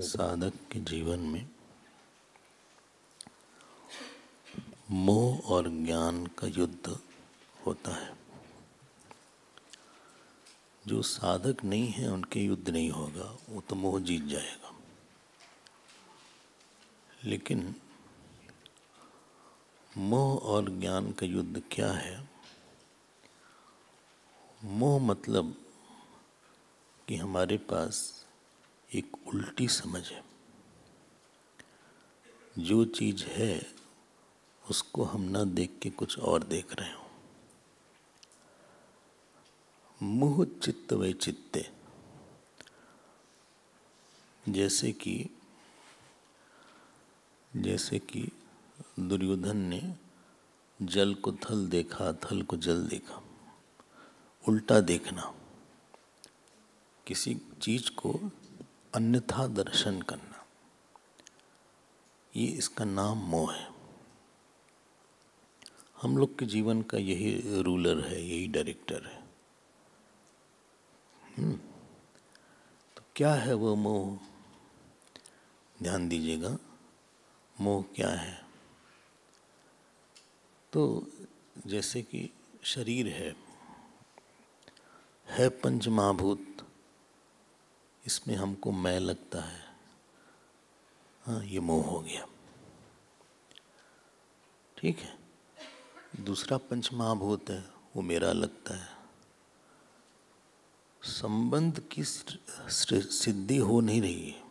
साधक के जीवन में मोह और ज्ञान का युद्ध होता है। जो साधक नहीं है उनके युद्ध नहीं होगा, वो तो मोह जीत जाएगा। लेकिन मोह और ज्ञान का युद्ध क्या है? मोह मतलब कि हमारे पास एक उल्टी समझ है। जो चीज़ है उसको हम ना देख के कुछ और देख रहे हो। मोह चित्त वैचित्य, जैसे कि दुर्योधन ने जल को थल देखा, थल को जल देखा। उल्टा देखना, किसी चीज को अन्यथा दर्शन करना, ये इसका नाम मोह है। हम लोग के जीवन का यही रूलर है, यही डायरेक्टर है। तो क्या है वो मोह? ध्यान दीजिएगा, मोह क्या है? तो जैसे कि शरीर है पंच महाभूत, इसमें हमको मैं लगता है, हाँ ये मोह हो गया। ठीक है। दूसरा पंच महाभूत है, वो मेरा लगता है। संबंध की सिद्धि हो नहीं रही है।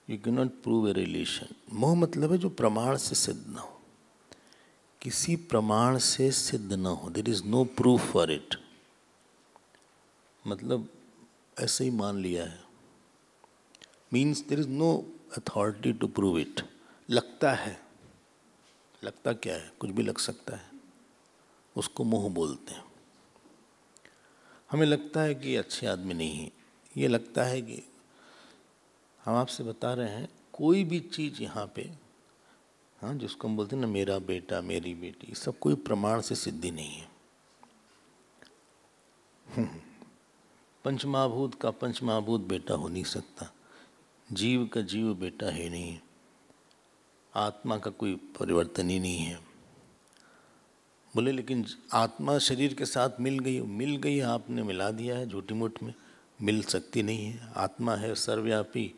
You can not prove a relation. मोह मतलब है जो प्रमाण से सिद्ध ना हो, किसी प्रमाण से सिद्ध ना हो। There is no proof for it. मतलब ऐसे ही मान लिया है, means there is no authority to prove it. लगता है, लगता क्या है? कुछ भी लग सकता है, उसको मोह बोलते हैं। हमें लगता है कि अच्छे आदमी नहीं है, ये लगता है कि हम आपसे बता रहे हैं कोई भी चीज़ यहाँ पे, हाँ जिसको हम बोलते हैं ना मेरा बेटा मेरी बेटी, सब कोई प्रमाण से सिद्धि नहीं है। पंचमहाभूत का पंचमहाभूत बेटा हो नहीं सकता, जीव का जीव बेटा है नहीं, आत्मा का कोई परिवर्तन ही नहीं है। बोले लेकिन आत्मा शरीर के साथ मिल गई, आपने मिला दिया है झूठी मुठ में, मिल सकती नहीं है। आत्मा है सर्वव्यापी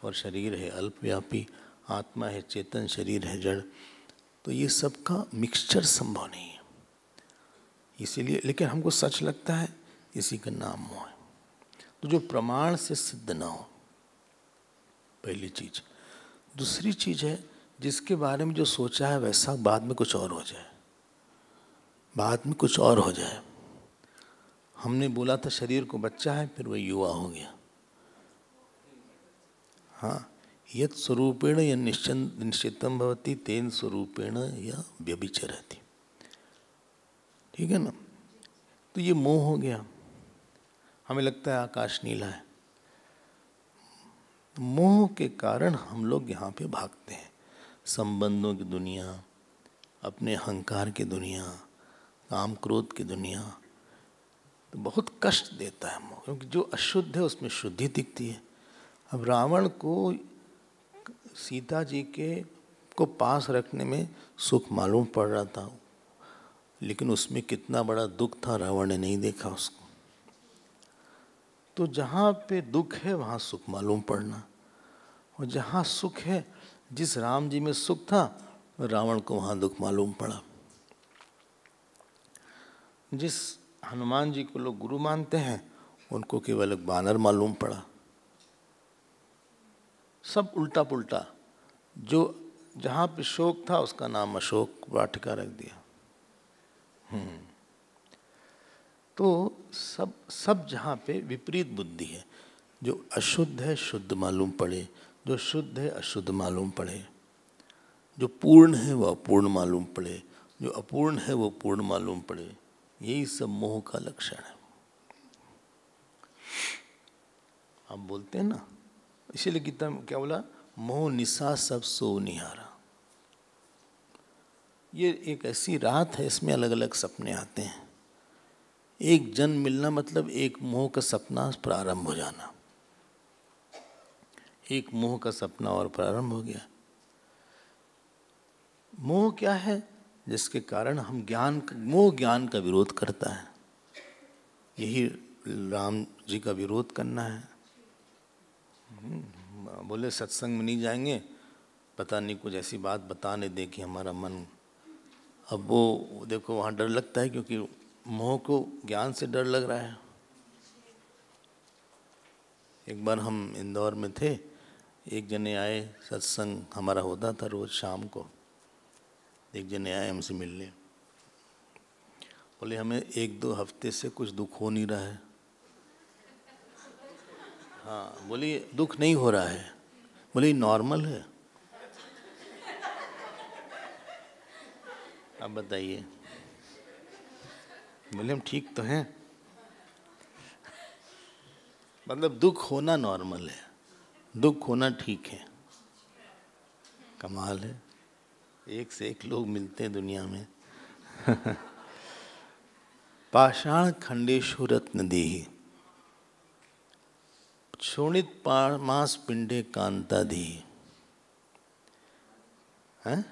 और शरीर है अल्पव्यापी। आत्मा है चेतन, शरीर है जड़। तो ये सब का मिक्सचर संभव नहीं है। इसीलिए, लेकिन हमको सच लगता है, इसी का नाम मोह है। तो जो प्रमाण से सिद्ध ना हो, पहली चीज। दूसरी चीज है जिसके बारे में जो सोचा है वैसा बाद में कुछ और हो जाए, बाद में कुछ और हो जाए। हमने बोला था शरीर को बच्चा है, फिर वह युवा हो गया। हाँ, यत् स्वरूपेण या निश्चितम भवति तेन स्वरूपेण या व्यभिचरति। ठीक है ना? तो ये मोह हो गया। हमें लगता है आकाश नीला है। मोह के कारण हम लोग यहाँ पे भागते हैं। संबंधों की दुनिया, अपने अहंकार की दुनिया, काम क्रोध की दुनिया, तो बहुत कष्ट देता है मोह, क्योंकि जो अशुद्ध है उसमें शुद्धि दिखती है। अब रावण को सीता जी को पास रखने में सुख मालूम पड़ रहा था, लेकिन उसमें कितना बड़ा दुख था रावण ने नहीं देखा उसको। तो जहाँ पे दुख है वहाँ सुख मालूम पड़ना, और जहाँ सुख है, जिस राम जी में सुख था रावण को वहाँ दुख मालूम पड़ा। जिस हनुमान जी को लोग गुरु मानते हैं उनको केवल एक बानर मालूम पड़ा। सब उल्टा पुल्टा। जो जहाँ पे शोक था उसका नाम अशोक वाटिका रख दिया। तो सब जहाँ पे विपरीत बुद्धि है। जो अशुद्ध है शुद्ध मालूम पड़े, जो शुद्ध है अशुद्ध मालूम पड़े, जो पूर्ण है वो अपूर्ण मालूम पड़े, जो अपूर्ण है वो पूर्ण मालूम पड़े। यही सब मोह का लक्षण है। हम बोलते हैं ना, इसीलिए गीता में क्या बोला? मोह निशा सब सो निहारा। ये एक ऐसी रात है, इसमें अलग अलग सपने आते हैं। एक जन्म मिलना मतलब एक मोह का सपना प्रारंभ हो जाना। एक मोह का सपना और प्रारंभ हो गया। मोह क्या है? जिसके कारण हम मोह ज्ञान का विरोध करता है। यही राम जी का विरोध करना है। बोले सत्संग में नहीं जाएंगे, पता नहीं कुछ ऐसी बात बताने दे कि हमारा मन, अब वो देखो वहाँ डर लगता है क्योंकि मोह को ज्ञान से डर लग रहा है। एक बार हम इंदौर में थे, एक जने आए, सत्संग हमारा होता था रोज शाम को, एक जने आए हमसे मिलने, बोले हमें 1-2 हफ्ते से कुछ दुख हो नहीं रहा है। हाँ, बोले दुख नहीं हो रहा है, बोले नॉर्मल है। अब बताइए, बोले हम ठीक तो हैं, मतलब दुख होना नॉर्मल है, दुख होना ठीक है। कमाल है, एक से एक लोग मिलते हैं दुनिया में। पाषाण खंडेषु रत्न देहि, शोणित मास पिंडे कांता देहि। हैं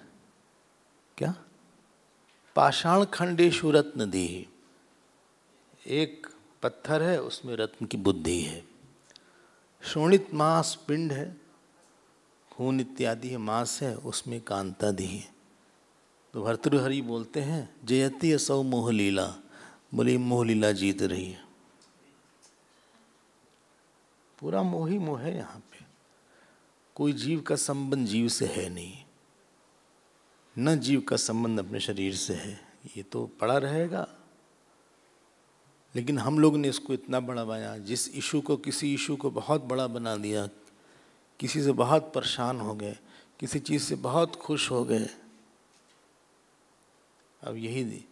क्या? पाषाण खंडेषु रत्न देहि, एक पत्थर है उसमें रत्न की बुद्धि है। शोणित मास पिंड है, खून इत्यादि मास है, उसमें कांता देहि। तो भर्तृहरि बोलते हैं जयति असौ मोह लीला, बोले मोह लीला जीत रही है। पूरा मोह ही मोह है यहाँ पे। कोई जीव का संबंध जीव से है नहीं, न जीव का संबंध अपने शरीर से है, ये तो पड़ा रहेगा। लेकिन हम लोग ने इसको इतना बड़ा बनाया, जिस इशू को, किसी इशू को बहुत बड़ा बना दिया, किसी से बहुत परेशान हो गए, किसी चीज़ से बहुत खुश हो गए। अब यही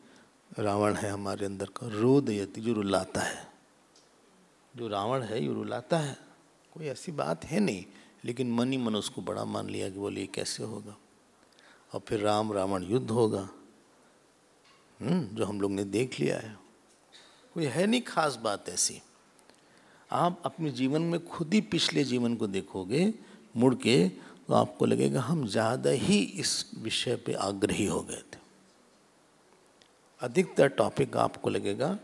रावण है हमारे अंदर का, रोदयति, जो रुलाता है। जो रावण है ये रुलाता है, कोई ऐसी बात है नहीं, लेकिन मन ही मन उसको बड़ा मान लिया कि बोले ये कैसे होगा। और फिर राम रावण युद्ध होगा, जो हम लोग ने देख लिया है। कोई है नहीं खास बात ऐसी। आप अपने जीवन में खुद ही पिछले जीवन को देखोगे मुड़ के, तो आपको लगेगा हम ज़्यादा ही इस विषय पे आग्रही हो गए थे। अधिकतर टॉपिक आपको लगेगा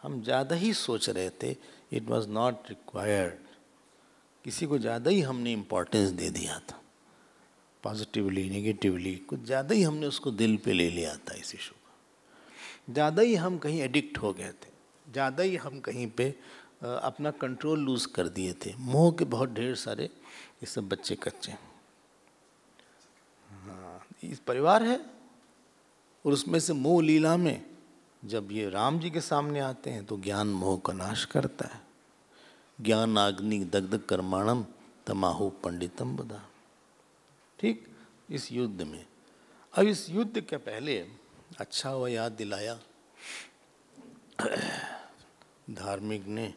हम ज़्यादा ही सोच रहे थे, इट वॉज नॉट रिक्वायर्ड। किसी को ज़्यादा ही हमने इम्पोर्टेंस दे दिया था, पॉजिटिवली नेगेटिवली, कुछ ज़्यादा ही हमने उसको दिल पे ले लिया था इस इशू को। ज़्यादा ही हम कहीं एडिक्ट हो गए थे, ज़्यादा ही हम कहीं पे अपना कंट्रोल लूज़ कर दिए थे। मोह के बहुत ढेर सारे ये सब बच्चे कच्चे। हाँ, इस परिवार है, और उसमें से मोह लीला में जब ये राम जी के सामने आते हैं तो ज्ञान मोह का नाश करता है। ज्ञान अग्नि दग्ध कर्माणम तमाहु पंडितम बदा। ठीक, इस युद्ध में, अब इस युद्ध के पहले अच्छा हुआ याद दिलाया धार्मिक ने,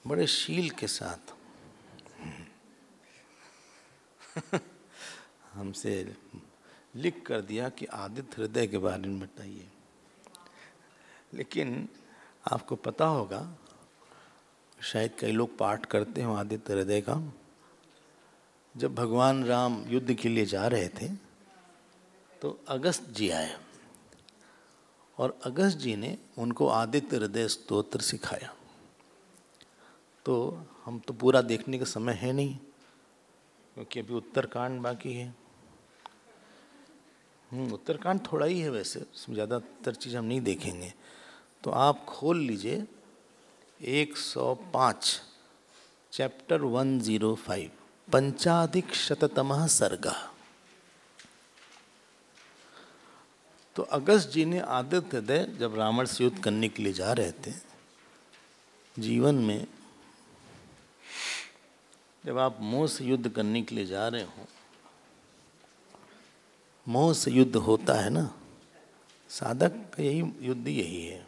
बड़े शील के साथ हमसे लिख कर दिया कि आदित्य हृदय के बारे में बताइए। लेकिन आपको पता होगा, शायद कई लोग पाठ करते हो आदित्य हृदय का। जब भगवान राम युद्ध के लिए जा रहे थे तो अगस्त जी आए, और अगस्त जी ने उनको आदित्य हृदय स्तोत्र सिखाया। तो हम तो पूरा देखने का समय है नहीं, क्योंकि अभी उत्तरकांड बाकी है। उत्तरकांड थोड़ा ही है वैसे, उसमें ज़्यादातर चीज़ हम नहीं देखेंगे। तो आप खोल लीजिए 105, चैप्टर 105, पंचाधिक शततमः सर्गा। तो अगस्त जी ने आदित्य हृदय, जब रावण से युद्ध करने के लिए जा रहे थे, जीवन में जब आप मोह से युद्ध करने के लिए जा रहे हो, मोह से युद्ध होता है ना, साधक का यही युद्ध यही है।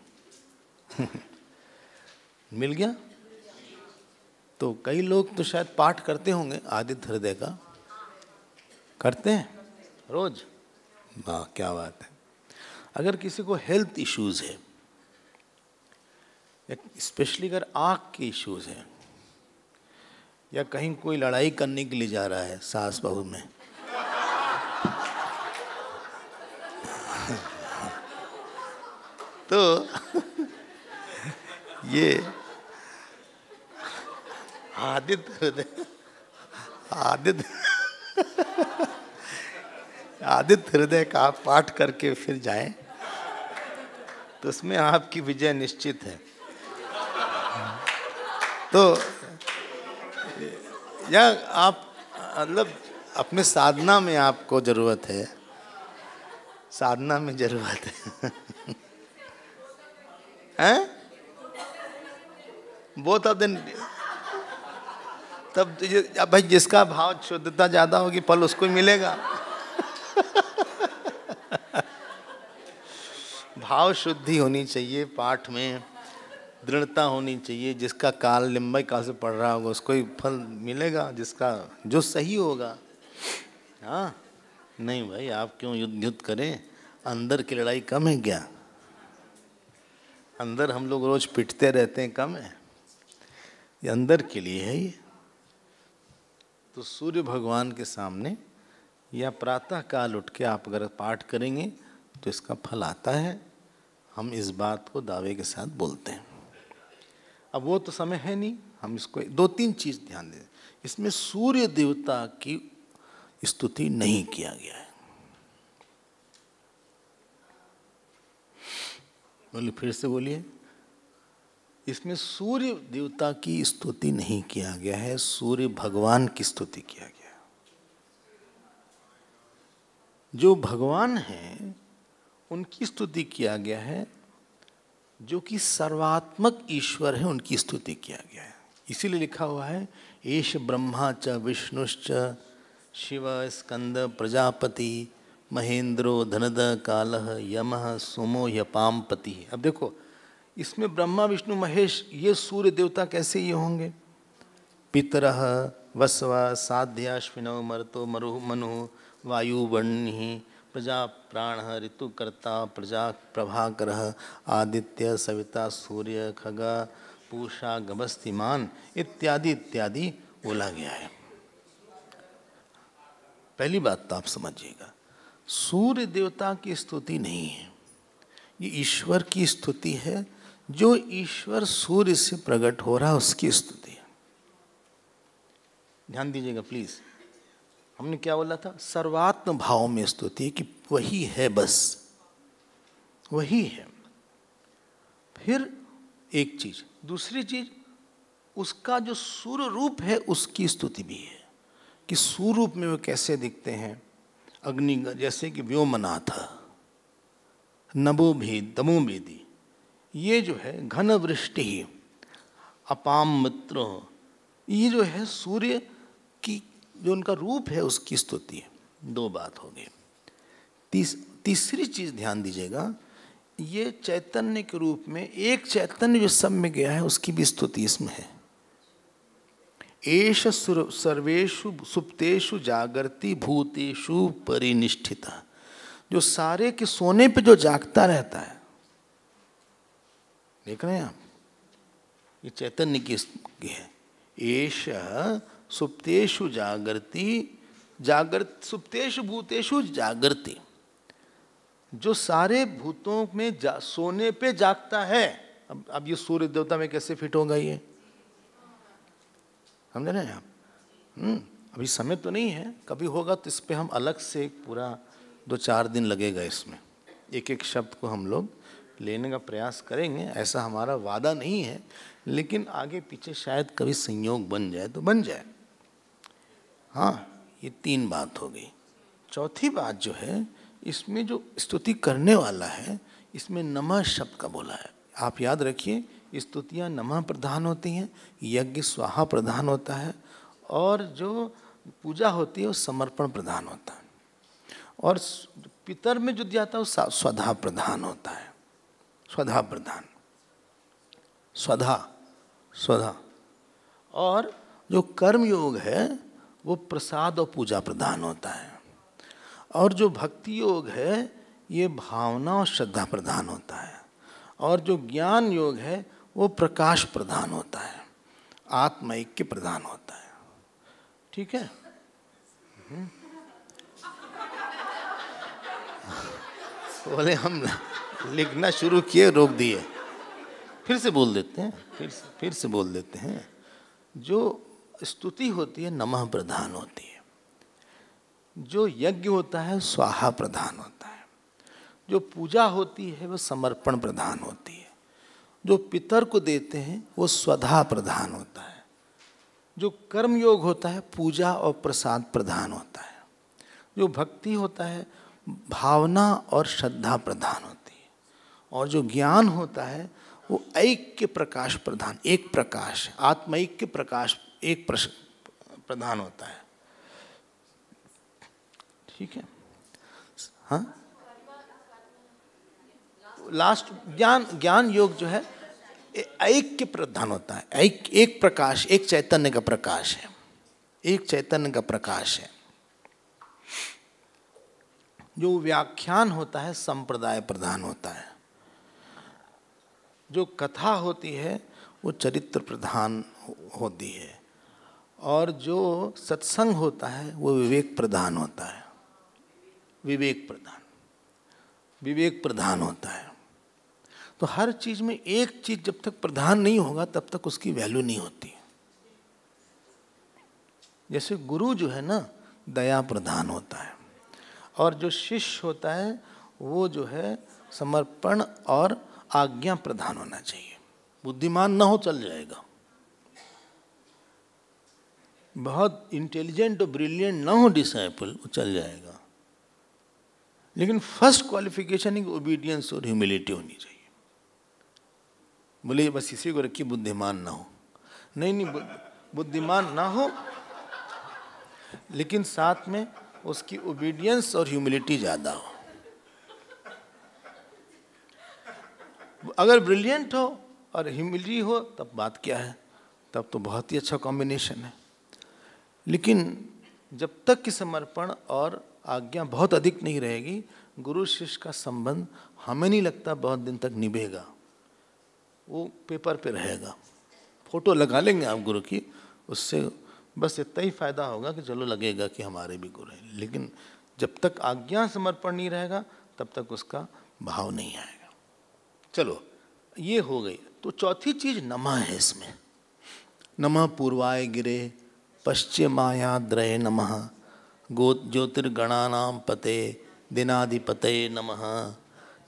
मिल गया? तो कई लोग तो शायद पाठ करते होंगे आदित्य हृदय का, करते हैं रोज। वाह, क्या बात है। अगर किसी को हेल्थ इश्यूज है, स्पेशली अगर आँख के इश्यूज हैं, या कहीं कोई लड़ाई करने के लिए जा रहा है सास बहू में। तो ये आदित्य हृदय आदित्य हृदय का आप पाठ करके फिर जाएं तो उसमें आपकी विजय निश्चित है। तो या आप मतलब अपने साधना में आपको जरूरत है, साधना में जरूरत है। हैं? बोथ ऑफ देन, तब भाई जिसका भाव शुद्धता ज्यादा होगी फल उसको ही मिलेगा। भाव शुद्धि होनी चाहिए, पाठ में दृढ़ता होनी चाहिए। जिसका काल लंबाई काल से पढ़ रहा होगा उसको ही फल मिलेगा, जिसका जो सही होगा। हाँ नहीं भाई, आप क्यों युद्ध करें? अंदर की लड़ाई कम है क्या? अंदर हम लोग रोज पिटते रहते हैं, कम है? ये अंदर के लिए है ये। तो सूर्य भगवान के सामने या प्रातः काल उठ के आप अगर पाठ करेंगे तो इसका फल आता है। हम इस बात को दावे के साथ बोलते हैं। अब वो तो समय है नहीं, हम इसको 2-3 चीज ध्यान दें। इसमें सूर्य देवता की स्तुति नहीं किया गया है। बोलिए, फिर से बोलिए। इसमें सूर्य देवता की स्तुति नहीं किया गया है, सूर्य भगवान की स्तुति किया गया है। जो भगवान हैं उनकी स्तुति किया गया है, जो कि सर्वात्मक ईश्वर है उनकी स्तुति किया गया है। इसीलिए लिखा हुआ है एष ब्रह्मा च विष्णुश्च शिव स्कंद प्रजापति महेंद्रो धनद कालः यमः सोमो यपामपति। अब देखो, इसमें ब्रह्मा विष्णु महेश ये सूर्य देवता कैसे ये होंगे? पितरः वस्व साध्याश्विनौ मरुतो मरुः मनुः वायुवर्णिः प्रजा प्राण ऋतुकर्ता प्रजा प्रभाकरः आदित्य सविता सूर्य खग पूषा गभस्तिमान इत्यादि इत्यादि बोला गया है। पहली बात तो आप समझिएगा, सूर्य देवता की स्तुति नहीं है, ये ईश्वर की स्तुति है। जो ईश्वर सूर्य से प्रकट हो रहा है उसकी स्तुति है। ध्यान दीजिएगा प्लीज। हमने क्या बोला था? सर्वात्म भाव में स्तुति है कि वही है, बस वही है। फिर एक चीज, दूसरी चीज, उसका जो सूर्य रूप है उसकी स्तुति भी है कि सूर्य रूप में वो कैसे दिखते हैं। अग्नि जैसे कि व्योमनाथ, नभो भेद तमो भेदी, ये जो है घन वृष्टि अपाम मित्रो, ये जो है सूर्य की जो उनका रूप है उसकी स्तुति है। 2 बात हो गई। तीसरी चीज ध्यान दीजिएगा, ये चैतन्य के रूप में एक चैतन्य जो सब में गया है उसकी भी स्तुति इसमें है। एष सर्वेषु सुप्तेषु जागर्ति भूतेषु परिनिष्ठिता, जो सारे के सोने पे जो जागता रहता है। देख रहे हैं आप, ये चैतन्य की है। एष सुप्तेषु जागर्ति जागृत सुप्तेषु भूतेषु जागृति, जो सारे भूतों में सोने पे जागता है। अब ये सूर्य देवता में कैसे फिट होगा ये? समझ रहे हैं आप? अभी समय तो नहीं है, कभी होगा तो इस पे हम अलग से पूरा 2-4 दिन लगेगा। इसमें एक एक शब्द को हम लोग लेने का प्रयास करेंगे, ऐसा हमारा वादा नहीं है, लेकिन आगे पीछे शायद कभी संयोग बन जाए तो बन जाए। हाँ, ये 3 बात हो गई। चौथी बात जो है, इसमें जो स्तुति करने वाला है इसमें नमः शब्द का बोला है। आप याद रखिए, स्तुतियाँ नमः प्रधान होती हैं, यज्ञ स्वाहा प्रधान होता है, और जो पूजा होती है वो समर्पण प्रधान होता है, और पितर में जो दिया था वो स्वधा प्रधान होता है। स्वधा प्रधान, स्वधा। और जो कर्म योग है वो प्रसाद और पूजा प्रधान होता है, और जो भक्ति योग है ये भावना और श्रद्धा प्रधान होता है, और जो ज्ञान योग है वो प्रकाश प्रधान होता है, आत्म ऐक्य प्रधान होता है। ठीक है। बोले हम लिखना शुरू किए, रोक दिए। फिर से बोल देते हैं, फिर से बोल देते हैं। जो स्तुति होती है नमः प्रधान होती है, जो यज्ञ होता है स्वाहा प्रधान होता है, जो पूजा होती है वो समर्पण प्रधान होती है, जो पितर को देते हैं वो स्वधा प्रधान होता है, जो कर्म योग होता है पूजा और प्रसाद प्रधान होता है, जो भक्ति होता है भावना और श्रद्धा प्रधान होती है, और जो ज्ञान होता है वो ऐक्य प्रकाश प्रधान, एक प्रकाश, आत्मैक्य प्रकाश एक प्रधान होता है। ठीक है। हाँ, लास्ट ज्ञान योग जो है ऐक्य प्रधान होता है। एक प्रकाश, एक चैतन्य का प्रकाश है, एक चैतन्य का प्रकाश है। जो व्याख्यान होता है संप्रदाय प्रधान होता है, जो कथा होती है वो चरित्र प्रधान होती है, और जो सत्संग होता है वो विवेक प्रधान होता है। विवेक प्रधान होता है। तो हर चीज में एक चीज जब तक प्रधान नहीं होगा तब तक उसकी वैल्यू नहीं होती। जैसे गुरु जो है ना दया प्रधान होता है, और जो शिष्य होता है वो जो है समर्पण और आज्ञा प्रधान होना चाहिए। बुद्धिमान ना हो चल जाएगा, बहुत इंटेलिजेंट और ब्रिलियंट ना हो डिसाइपल, वो चल जाएगा, लेकिन फर्स्ट क्वालिफिकेशन एक ओबीडियंस और ह्यूमिलिटी होनी चाहिए। बोले बस इसी को रखिए बुद्धिमान ना हो, नहीं बुद्धिमान ना हो, लेकिन साथ में उसकी ओबीडियंस और ह्यूमिलिटी ज्यादा हो। अगर ब्रिलियंट हो और ह्यूमिलिटी हो तब बात क्या है, तब तो बहुत ही अच्छा कॉम्बिनेशन है। लेकिन जब तक कि समर्पण और आज्ञा बहुत अधिक नहीं रहेगी, गुरु शिष्य का संबंध हमें नहीं लगता बहुत दिन तक निभेगा। वो पेपर पे रहेगा, फोटो लगा लेंगे आप गुरु की, उससे बस इतना ही फायदा होगा कि चलो लगेगा कि हमारे भी गुरु हैं, लेकिन जब तक आज्ञा समर्पण नहीं रहेगा तब तक उसका भाव नहीं आएगा। चलो ये हो गई। तो चौथी चीज नमः है इसमें। नमः पूर्वाय गिरे पश्चिमायाद्रये नमः ज्योतिर्गणानां पते दिनाधिपते नमः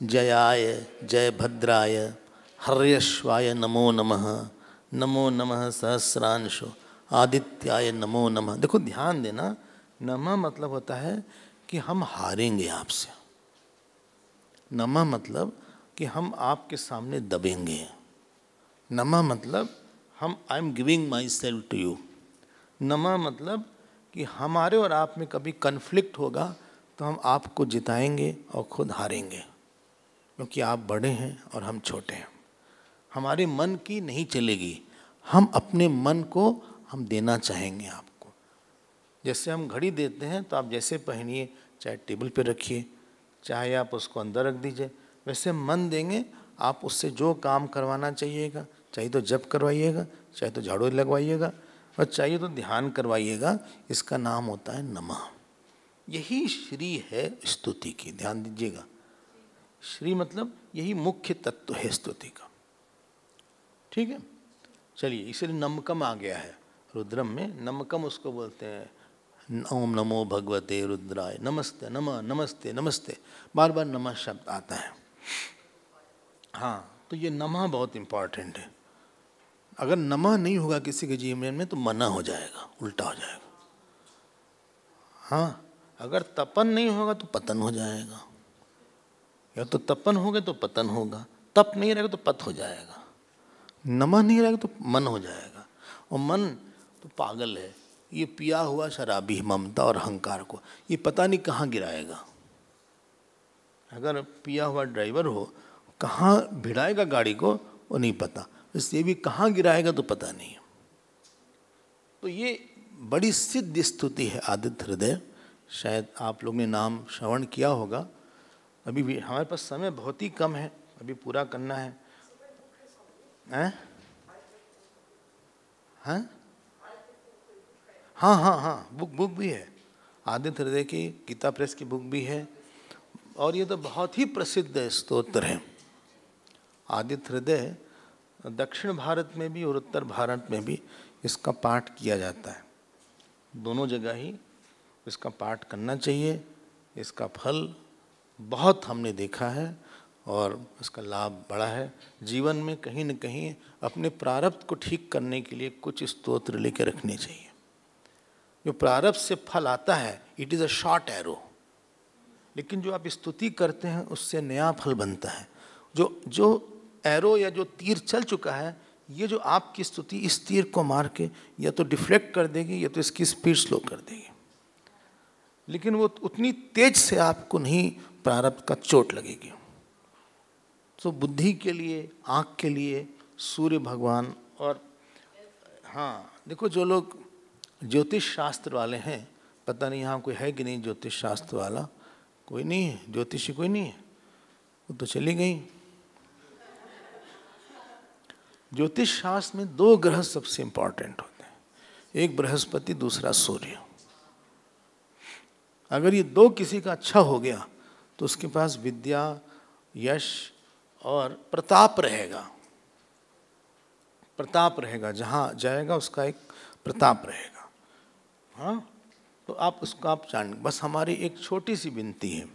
जयाय जय भद्राय हर्यश्वाय नमो नमः नमो नमः सहस्रांशो आदित्याय नमो नमः। देखो ध्यान देना, नमः मतलब होता है कि हम हारेंगे आपसे। नमः मतलब कि हम आपके सामने दबेंगे। नमः मतलब हम I am giving my self to you. नमः मतलब कि हमारे और आप में कभी कन्फ्लिक्ट होगा तो हम आपको जिताएंगे और खुद हारेंगे, क्योंकि आप बड़े हैं और हम छोटे हैं। हमारे मन की नहीं चलेगी, हम अपने मन को हम देना चाहेंगे आपको। जैसे हम घड़ी देते हैं तो आप जैसे पहनिए, चाहे टेबल पे रखिए, चाहे आप उसको अंदर रख दीजिए, वैसे मन देंगे। आप उससे जो काम करवाना चाहिएगा, चाहे तो जप करवाइएगा, चाहे तो झाड़ू लगवाइएगा, और चाहिए तो ध्यान करवाइएगा। इसका नाम होता है नमः। यही श्री है स्तुति की, ध्यान दीजिएगा। श्री मतलब यही मुख्य तत्व है स्तुति का। ठीक है, चलिए, इसलिए नमकम आ गया है रुद्रम में। नमकम उसको बोलते हैं। ओम नमो भगवते रुद्राय नमस्ते, नमः नमस्ते नमस्ते, बार बार नमः शब्द आता है। हाँ, तो ये नमः बहुत इंपॉर्टेंट है। अगर नमः नहीं होगा किसी के जीवन में तो मना हो जाएगा, उल्टा हो जाएगा। हाँ, अगर तपन नहीं होगा तो पतन हो जाएगा, या तो तपन होगा तो पतन होगा। तप नहीं रहेगा तो पत हो जाएगा, नमः नहीं रहेगा तो मन हो जाएगा। और मन तो पागल है, ये पिया हुआ शराबी ममता और अहंकार को ये पता नहीं कहाँ गिराएगा। अगर पिया हुआ ड्राइवर हो, कहाँ भिड़ाएगा गाड़ी को वो नहीं पता, इसलिए भी कहाँ गिराएगा तो पता नहीं। तो ये बड़ी सिद्ध स्तुति है आदित्य हृदय। शायद आप लोग ने नाम श्रवण किया होगा। अभी भी हमारे पास समय बहुत ही कम है, अभी पूरा करना है। हैं? हाँ हाँ हाँ हाँ, बुक भी है, आदित्य हृदय की गीता प्रेस की बुक भी है। और ये तो बहुत ही प्रसिद्ध स्तोत्र है आदित्य हृदय। दक्षिण भारत में भी और उत्तर भारत में भी इसका पाठ किया जाता है, दोनों जगह ही इसका पाठ करना चाहिए। इसका फल बहुत हमने देखा है और इसका लाभ बड़ा है। जीवन में कहीं न कहीं अपने प्रारब्ध को ठीक करने के लिए कुछ स्तोत्र लेकर रखने चाहिए। जो प्रारब्ध से फल आता है, it is a short arrow, लेकिन जो आप स्तुति करते हैं उससे नया फल बनता है। जो एरो या जो तीर चल चुका है, ये जो आपकी स्तुति इस तीर को मार के या तो डिफ्लेक्ट कर देगी या तो इसकी स्पीड स्लो कर देगी, लेकिन वो उतनी तेज से आपको नहीं प्रारब्ध का चोट लगेगी। तो बुद्धि के लिए, आँख के लिए सूर्य भगवान। और हाँ देखो, जो लोग ज्योतिष शास्त्र वाले हैं, पता नहीं यहाँ कोई है कि नहीं ज्योतिष शास्त्र वाला, कोई नहीं है, ज्योतिषी कोई नहीं है, वो तो चली गई। ज्योतिष शास्त्र में 2 ग्रह सबसे इंपॉर्टेंट होते हैं, एक बृहस्पति, दूसरा सूर्य। अगर ये 2 किसी का अच्छा हो गया तो उसके पास विद्या, यश और प्रताप रहेगा। प्रताप रहेगा, जहाँ जाएगा उसका एक प्रताप रहेगा। हाँ, तो आप उसको आप जान, बस हमारी एक छोटी सी विनती है,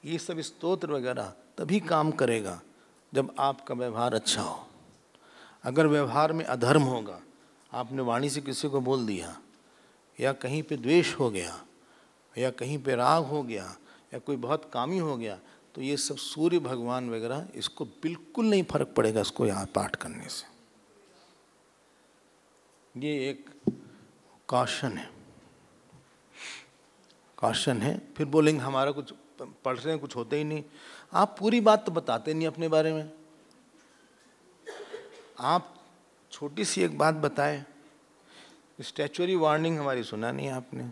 ये सब स्तोत्र वगैरह तभी काम करेगा जब आपका व्यवहार अच्छा हो। अगर व्यवहार में अधर्म होगा, आपने वाणी से किसी को बोल दिया, या कहीं पे द्वेष हो गया, या कहीं पे राग हो गया, या कोई बहुत कामी हो गया, तो ये सब सूर्य भगवान वगैरह इसको बिल्कुल नहीं फर्क पड़ेगा इसको यहाँ पाठ करने से। ये एक कॉशन है, कॉशन है। फिर बोलेंगे हमारा कुछ पढ़ रहे हैं, कुछ होता ही नहीं। आप पूरी बात तो बताते नहीं अपने बारे में। आप छोटी सी एक बात बताएं, स्टैच्यूरी वार्निंग हमारी सुना नहीं आपने।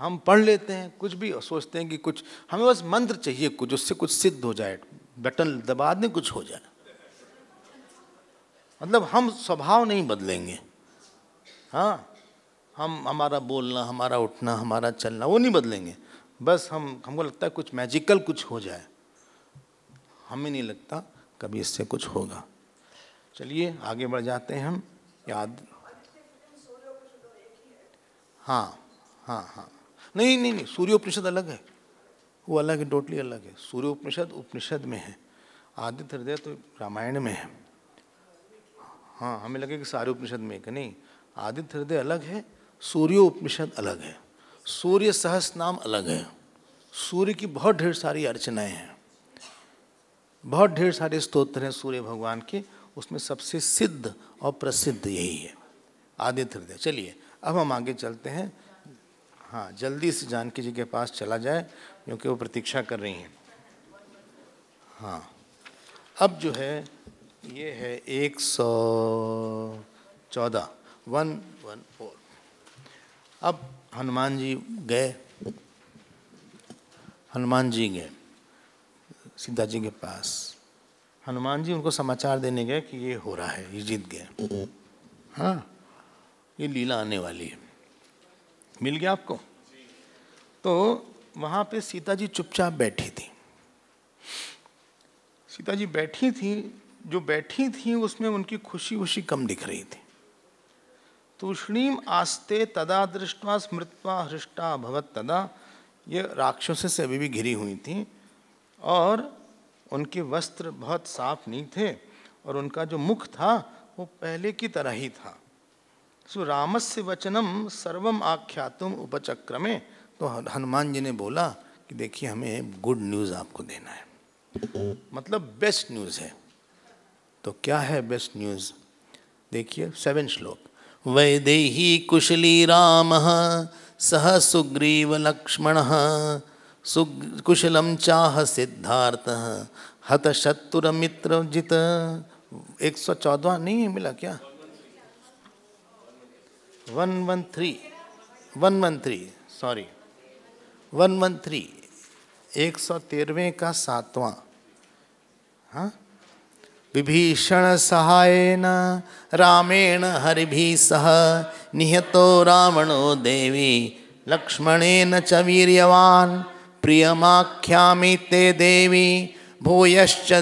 हम पढ़ लेते हैं कुछ भी, सोचते हैं कि कुछ हमें बस मंत्र चाहिए, कुछ उससे कुछ सिद्ध हो जाए, बटन दबा दें कुछ हो जाए। मतलब हम स्वभाव नहीं बदलेंगे। हाँ, हम हमारा बोलना, हमारा उठना, हमारा चलना वो नहीं बदलेंगे। बस हमको लगता है कुछ मैजिकल कुछ हो जाए, हमें नहीं लगता कभी इससे कुछ होगा। चलिए आगे बढ़ जाते हैं हम। याद, हाँ हाँ हाँ, नहीं नहीं नहीं, सूर्योपनिषद अलग है, वो अलग है, टोटली अलग है। सूर्योपनिषद उपनिषद में है, आदित्य हृदय तो रामायण में है। हाँ, हमें लगे कि सारे उपनिषद में, कि नहीं, आदित्य हृदय अलग है, सूर्योपनिषद अलग है, सूर्य सहस्त्र नाम अलग है। सूर्य की बहुत ढेर सारी अर्चनाएं हैं, बहुत ढेर सारे स्तोत्र हैं सूर्य भगवान के, उसमें सबसे सिद्ध और प्रसिद्ध यही है आदित्य हृदय। चलिए अब हम आगे चलते हैं। हाँ, जल्दी से जानकी जी के पास चला जाए क्योंकि वो प्रतीक्षा कर रही हैं। हाँ, अब जो है ये है 114, 114। अब हनुमान जी गए, हनुमान जी गए सीता जी के पास। हनुमान जी उनको समाचार देने गए कि ये हो रहा है, ये जीत गए। हाँ, ये लीला आने वाली है। मिल गया आपको? तो वहाँ पे सीता जी चुपचाप बैठी थी। सीता जी बैठी थी, जो बैठी थी उसमें उनकी खुशी खुशी कम दिख रही थी। तूष्णीम आस्ते तदा दृष्ट्वा स्मृत्वा हृष्टा भवत तदा, ये राक्षसों से अभी भी घिरी हुई थी और उनके वस्त्र बहुत साफ नहीं थे और उनका जो मुख था वो पहले की तरह ही था। सो रामस्य वचनम सर्वम आख्यातुम उपचक्रमे, तो हनुमान जी ने बोला कि देखिए हमें गुड न्यूज़ आपको देना है, मतलब बेस्ट न्यूज़ है। तो क्या है बेस्ट न्यूज़? देखिए 7 श्लोक। वैदेही कुशली रामः सह सुग्रीव लक्ष्मणः कुशलम चाह सिद्धार्थः हत शत्रुर मित्र जित। 114 नहीं मिला क्या? 113 सॉरी 113 113वें का 7वां। हाँ, विभीषण सहायेन रामेण हरिभिः सह निहतो रावणो देवी लक्ष्मणेन च वीर्यवान् प्रियमाख्यामि ते देवी भूयश्च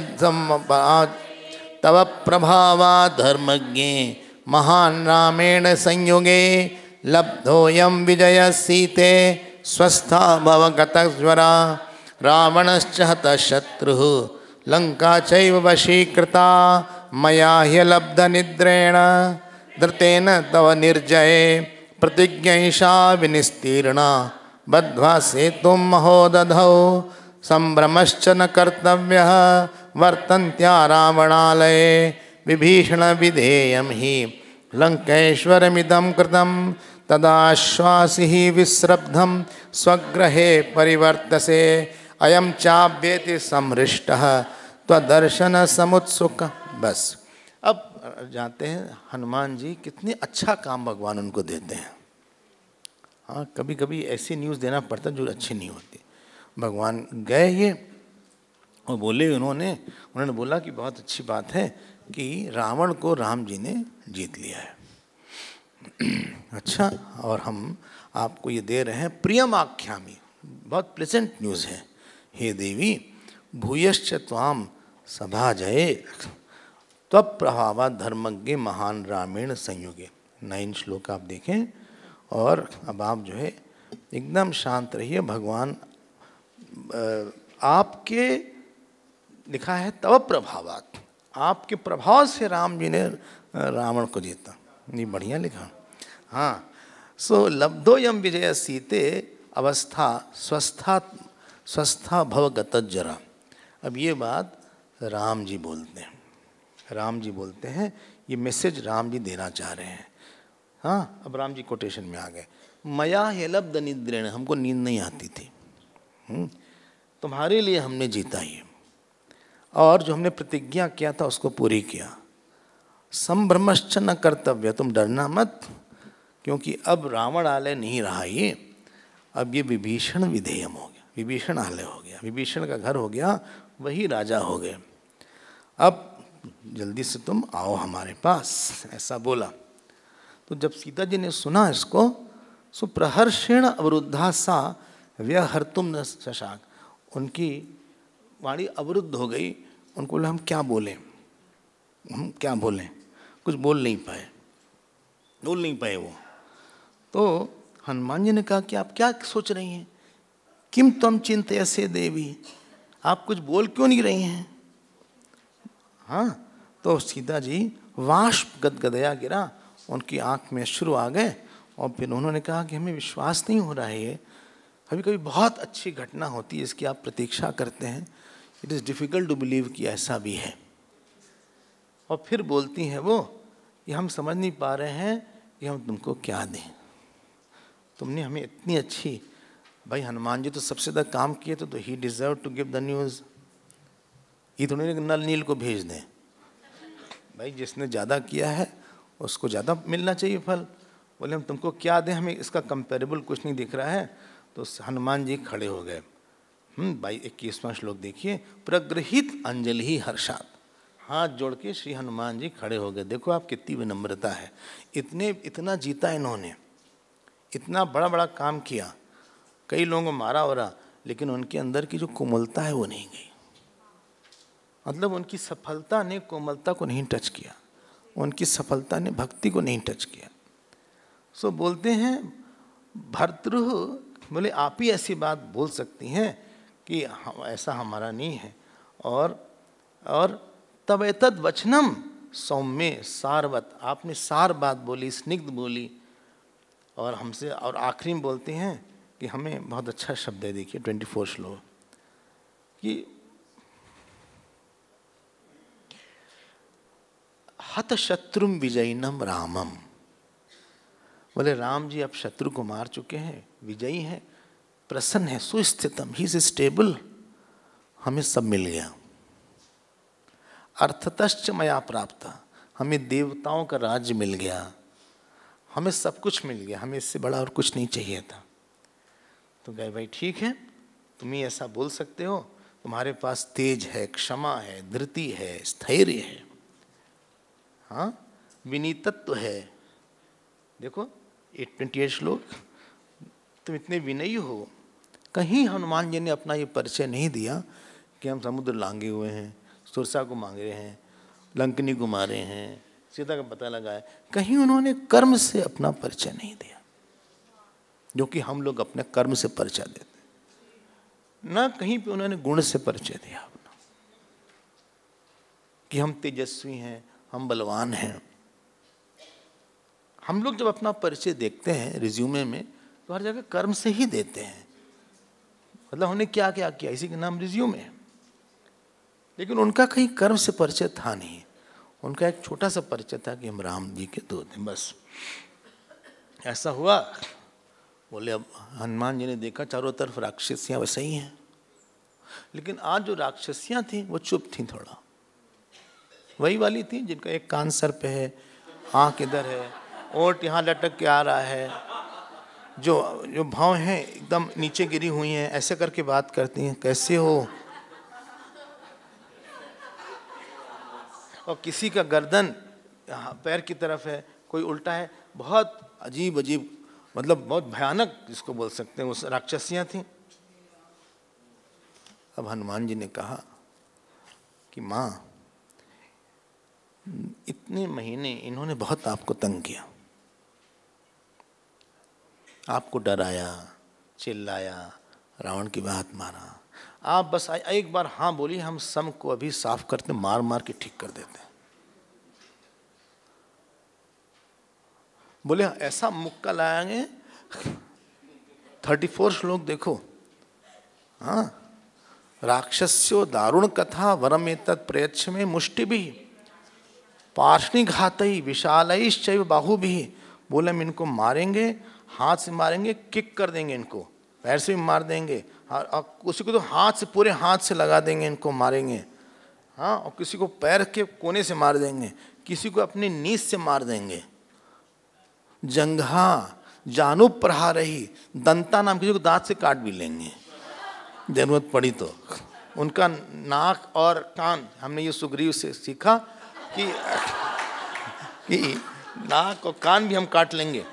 तव प्रभावात् धर्मज्ञे महान् रामेण संयुगे लब्धोऽयं विजयः सीते स्वस्था भवगतज्वरा रावणश्च हतः शत्रुः लंका चैव वशीकृता मया ह्यलब्धनिद्रेण धृतेन तव निर्जये प्रतिज्ञैषा विनिस्तीर्णा बद्ध्वा सेतुं महोदधौ संभ्रमश्च न कर्तव्यः वर्तन्त्या रावणालये विभीषण विधेयं हि लंकेश्वरमिदं कृतं तदाश्वासि विस्रब्धं स्वगृहे परिवर्तसे अयं चाव्येति समृष्टः त्वदर्शन समुत्सुक। बस अब जाते हैं हनुमान जी, कितनी अच्छा काम भगवान उनको देते हैं। हाँ, कभी कभी ऐसी न्यूज़ देना पड़ता जो अच्छी नहीं होती। भगवान गए ये और बोले, उन्होंने बोला कि बहुत अच्छी बात है कि रावण को राम जी ने जीत लिया है। अच्छा, और हम आपको ये दे रहे हैं प्रियम आख्यामी, बहुत प्लेजेंट न्यूज़ है। हे देवी भूयश्च त्वाम सभा जये त्वप्रभावात् धर्मज्ञे महान रामेण संयुगे। 9 श्लोक आप देखें और अब आप जो है एकदम शांत रहिए। भगवान आपके लिखा है तव प्रभावात्, आपके प्रभाव से राम जी ने रावण को जीता। नहीं बढ़िया लिखा। हाँ, सो लब्धोयम विजय सीते अवस्था स्वस्था भवगतज्जरा। अब ये बात राम जी बोलते हैं। राम जी बोलते हैं, ये मैसेज राम जी देना चाह रहे हैं। हाँ, अब राम जी कोटेशन में आ गए। मया ह्यलब्ध निद्रेण, हमको नींद नहीं आती थी, तुम्हारे लिए हमने जीता ये, और जो हमने प्रतिज्ञा किया था उसको पूरी किया। संभ्रमश्च न कर्तव्य, तुम डरना मत, क्योंकि अब रावण आलय नहीं रहा ये, अब ये विभीषण विधेयम हो गया, विभीषण आलय हो गया, विभीषण का घर हो गया, वही राजा हो गए। अब जल्दी से तुम आओ हमारे पास, ऐसा बोला। तो जब सीता जी ने सुना इसको, सो प्रहर्षेण अवरुद्धा सा व्यहर्तुम न शशाक, उनकी वाणी अवरुद्ध हो गई। उनको बोला हम क्या बोलें, हम क्या बोलें, कुछ बोल नहीं पाए वो। तो हनुमान जी ने कहा कि आप क्या सोच रही हैं, किम त्वम चिंतयसे देवी, आप कुछ बोल क्यों नहीं रही हैं। हाँ, तो सीता जी वाष्प गदगदया गिरा, उनकी आंख में अश्रु आ गए, और फिर उन्होंने कहा कि हमें विश्वास नहीं हो रहा है ये, कभी कभी बहुत अच्छी घटना होती है इसकी आप प्रतीक्षा करते हैं, it is difficult to believe कि ऐसा भी है। और फिर बोलती हैं वो कि हम समझ नहीं पा रहे हैं कि हम तुमको क्या दें, तुमने हमें इतनी अच्छी, भाई हनुमान जी तो सबसे ज़्यादा काम किए तो ही deserve to give the news. ये तो नहीं नल नील को भेज दें, भाई जिसने ज़्यादा किया है उसको ज़्यादा मिलना चाहिए फल। बोले हम तुमको क्या दें, हमें इसका कंपेरेबल कुछ नहीं दिख रहा है। तो हनुमान जी खड़े हो गए। भाई 21वां श्लोक देखिए, प्रगृहित अंजलि ही हर्षात, हाथ जोड़ के श्री हनुमान जी खड़े हो गए। देखो आप कितनी विनम्रता है, इतना जीता इन्होंने, इतना बड़ा बड़ा काम किया, कई लोगों को मारा वरा, लेकिन उनके अंदर की जो कोमलता है वो नहीं गई। मतलब उनकी सफलता ने कोमलता को नहीं टच किया, उनकी सफलता ने भक्ति को नहीं टच किया। सो बोलते हैं भर्तृ, बोले आप ही ऐसी बात बोल सकती हैं कि ऐसा हमारा नहीं है। और तब एतद वचनम सौम्य सारवत, आपने सार बात बोली, स्निग्ध बोली, और हमसे, और आखिरी में बोलते हैं कि हमें बहुत अच्छा शब्द है। देखिए 24 श्लोक कि हत शत्रुम विजयिनम रामम, बोले राम जी अब शत्रु को मार चुके हैं, विजयी हैं, प्रसन्न है, सुस्थितम, ही इज स्टेबल, हमें सब मिल गया। अर्थतश्च मया प्राप्त, हमें देवताओं का राज्य मिल गया, हमें सब कुछ मिल गया, हमें इससे बड़ा और कुछ नहीं चाहिए था। तो कहे भाई ठीक है, तुम ही ऐसा बोल सकते हो, तुम्हारे पास तेज है, क्षमा है, धृति है, स्थैर्य है, हाँ, विनीतत्व है। देखो 828 श्लोक, तुम इतने विनयी हो। कहीं हनुमान जी ने अपना ये परिचय नहीं दिया कि हम समुद्र लांगे हुए हैं, सुरसा को मांग रहे हैं, लंकनी को मारे हैं, सीता का पता लगाए। कहीं उन्होंने कर्म से अपना परिचय नहीं दिया, जो कि हम लोग अपने कर्म से परिचय देते हैं। ना कहीं पे उन्होंने गुण से परिचय दिया अपना, कि हम तेजस्वी हैं, हम बलवान हैं। हम लोग जब अपना परिचय देखते हैं रिज्यूमे में, तो हर जगह कर्म से ही देते हैं, मतलब हमने क्या क्या किया, इसी के नाम रिज्यूमे है। लेकिन उनका कहीं कर्म से परिचय था नहीं। उनका एक छोटा सा परिचय था कि हम राम जी के दूत हैं, बस ऐसा हुआ। बोले अब हनुमान जी ने देखा चारों तरफ राक्षसियां वैसे ही हैं, लेकिन आज जो राक्षसियां थी वो चुप थी, थोड़ा वही वाली थी जिनका एक कान सर पे है, आँख इधर है, ओंठ यहाँ लटक के आ रहा है, जो भाव हैं एकदम नीचे गिरी हुई हैं, ऐसे करके बात करती हैं, कैसे हो। और किसी का गर्दन पैर की तरफ है, कोई उल्टा है, बहुत अजीब अजीब, मतलब बहुत भयानक जिसको बोल सकते हैं, उस राक्षसियाँ थीं। अब हनुमान जी ने कहा कि माँ, इतने महीने इन्होंने बहुत आपको तंग किया, आपको डराया, चिल्लाया, रावण की बात मारा। आप बस एक बार हाँ बोलिए, हम सम को अभी साफ करते, मार मार के ठीक कर देते हैं। बोले ऐसा मुक्का लाएंगे, 34 श्लोक देखो, हाँ, राक्षस्यो दारुण कथा वरम एतत् प्रयच्छ में मुष्टि भी पार्ष्णिघातई विशालैश्चैव बाहुभिः। बोले हम इनको मारेंगे, हाथ से मारेंगे, किक कर देंगे इनको, पैर से भी मार देंगे, और किसी को तो हाथ से, पूरे हाथ से लगा देंगे, इनको मारेंगे, हाँ, और किसी को पैर के कोने से मार देंगे, किसी को अपनी नींद से मार देंगे। जंघा जानु प्रहारही, दंता नाम, किसी को दांत से काट भी लेंगे जरूरत पड़ी तो। उनका नाक और कान, हमने ये सुग्रीव से सीखा कि नाक और कान भी हम काट लेंगे।